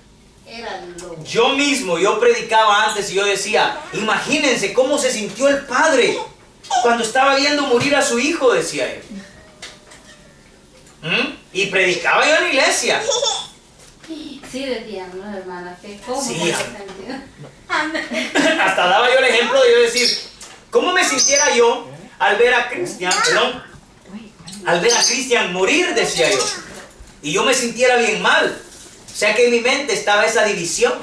era lo. Yo mismo, yo predicaba antes y yo decía, imagínense cómo se sintió el padre cuando estaba viendo morir a su hijo, decía yo. Y predicaba yo en la iglesia. Sí, decían, ¿no, hermana? ¿Cómo Sí, se sentido? Hasta daba yo el ejemplo de yo decir, ¿cómo me sintiera yo al ver a Cristian, al ver a Cristian morir, decía yo? Y yo me sintiera bien mal. O sea que en mi mente estaba esa división.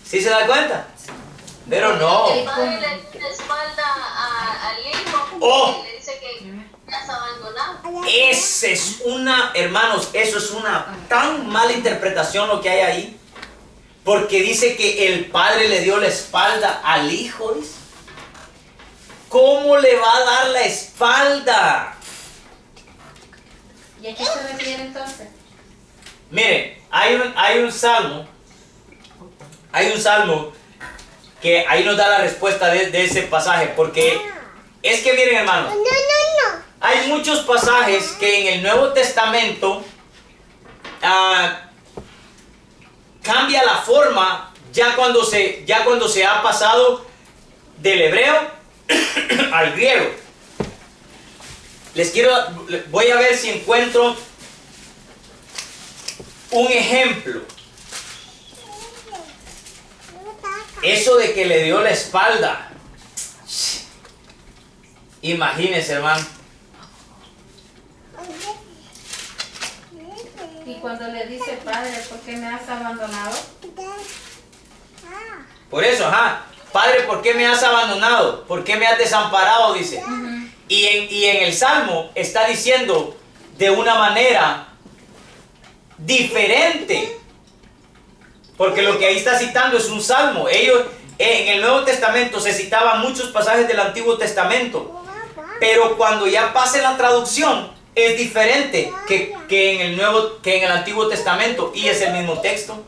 ¿Sí se da cuenta? Pero no. El padre le dio la espalda al hijo Oh. y le dice que me has abandonado. Hermanos, eso es una tan mala interpretación lo que hay ahí. Porque dice que el padre le dio la espalda al hijo, dice. ¿Cómo le va a dar la espalda? ¿Y a qué se refiere entonces? Mire, hay un salmo que ahí nos da la respuesta de ese pasaje, porque es que miren, hermanos, hay muchos pasajes que en el Nuevo Testamento cambia la forma ya cuando se ha pasado del hebreo al griego. Voy a ver si encuentro un ejemplo. Eso de que le dio la espalda. Imagínense, hermano. Y cuando le dice, padre, ¿por qué me has abandonado? Por eso, Padre, ¿por qué me has abandonado? ¿Por qué me has desamparado? Dice. Y en el Salmo está diciendo de una manera diferente. Porque lo que ahí está citando es un salmo. Ellos, en el Nuevo Testamento se citaban muchos pasajes del Antiguo Testamento. Pero cuando ya pase la traducción, es diferente que en el Antiguo Testamento. Y es el mismo texto.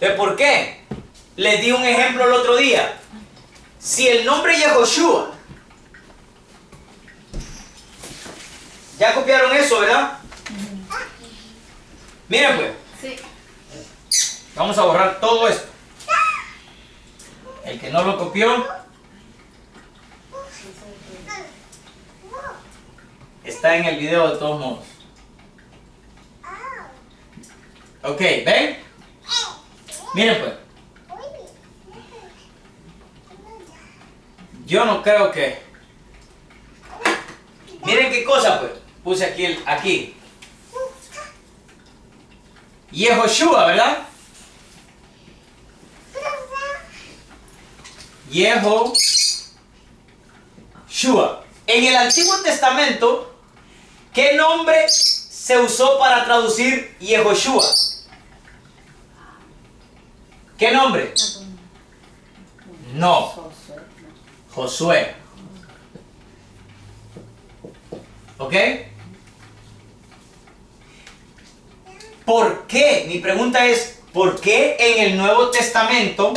Entonces, ¿por qué? Les di un ejemplo el otro día. Si el nombre Yehoshua, ya copiaron eso, ¿verdad? Miren pues, Sí. vamos a borrar todo esto. El que no lo copió, está en el video de todos modos. Ok, ¿ven? Miren pues. Yo no creo que... Miren qué cosa pues. Puse aquí, aquí. Yehoshua, ¿verdad? Yehoshua. En el Antiguo Testamento, ¿qué nombre se usó para traducir Yehoshua? ¿Qué nombre? No. Josué. ¿Ok? ¿Por qué? Mi pregunta es, ¿por qué en el Nuevo Testamento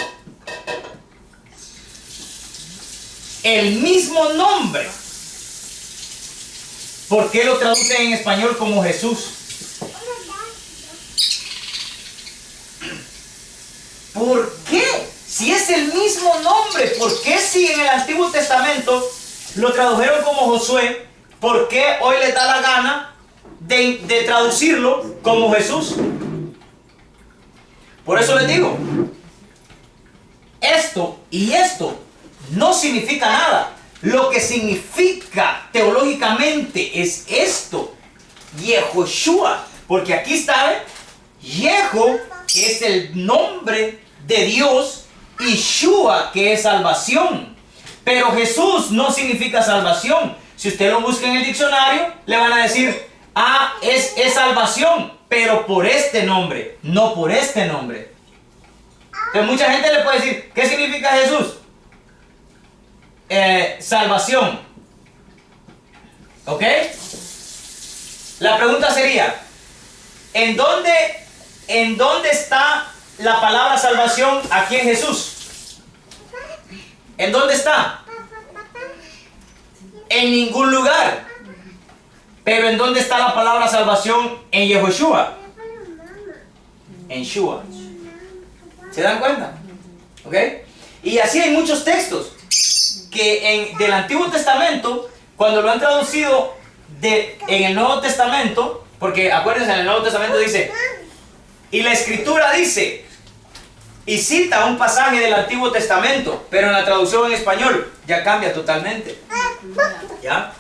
el mismo nombre? ¿Por qué lo traducen en español como Jesús? ¿Por qué? Si es el mismo nombre, ¿por qué si en el Antiguo Testamento lo tradujeron como Josué? ¿Por qué hoy les da la gana de traducirlo como Jesús? Por eso les digo, esto y esto no significa nada. Lo que significa teológicamente es esto, Yehoshua, porque aquí está, ¿eh? Yeho, que es el nombre de Dios, y Shua, que es salvación. Pero Jesús no significa salvación. Si usted lo busca en el diccionario, le van a decir, ah, es salvación, pero por este nombre, no por este nombre. Entonces mucha gente le puede decir, ¿qué significa Jesús? Salvación. ¿Ok? La pregunta sería, ¿en dónde está la palabra salvación aquí en Jesús? ¿En dónde está? En ningún lugar. Pero ¿en dónde está la palabra salvación en Yehoshua? En Shua. ¿Se dan cuenta? ¿Ok? Y así hay muchos textos que del Antiguo Testamento, cuando lo han traducido en el Nuevo Testamento, porque acuérdense, en el Nuevo Testamento dice, y la Escritura dice, y cita un pasaje del Antiguo Testamento, pero en la traducción en español ya cambia totalmente. ¿Ya?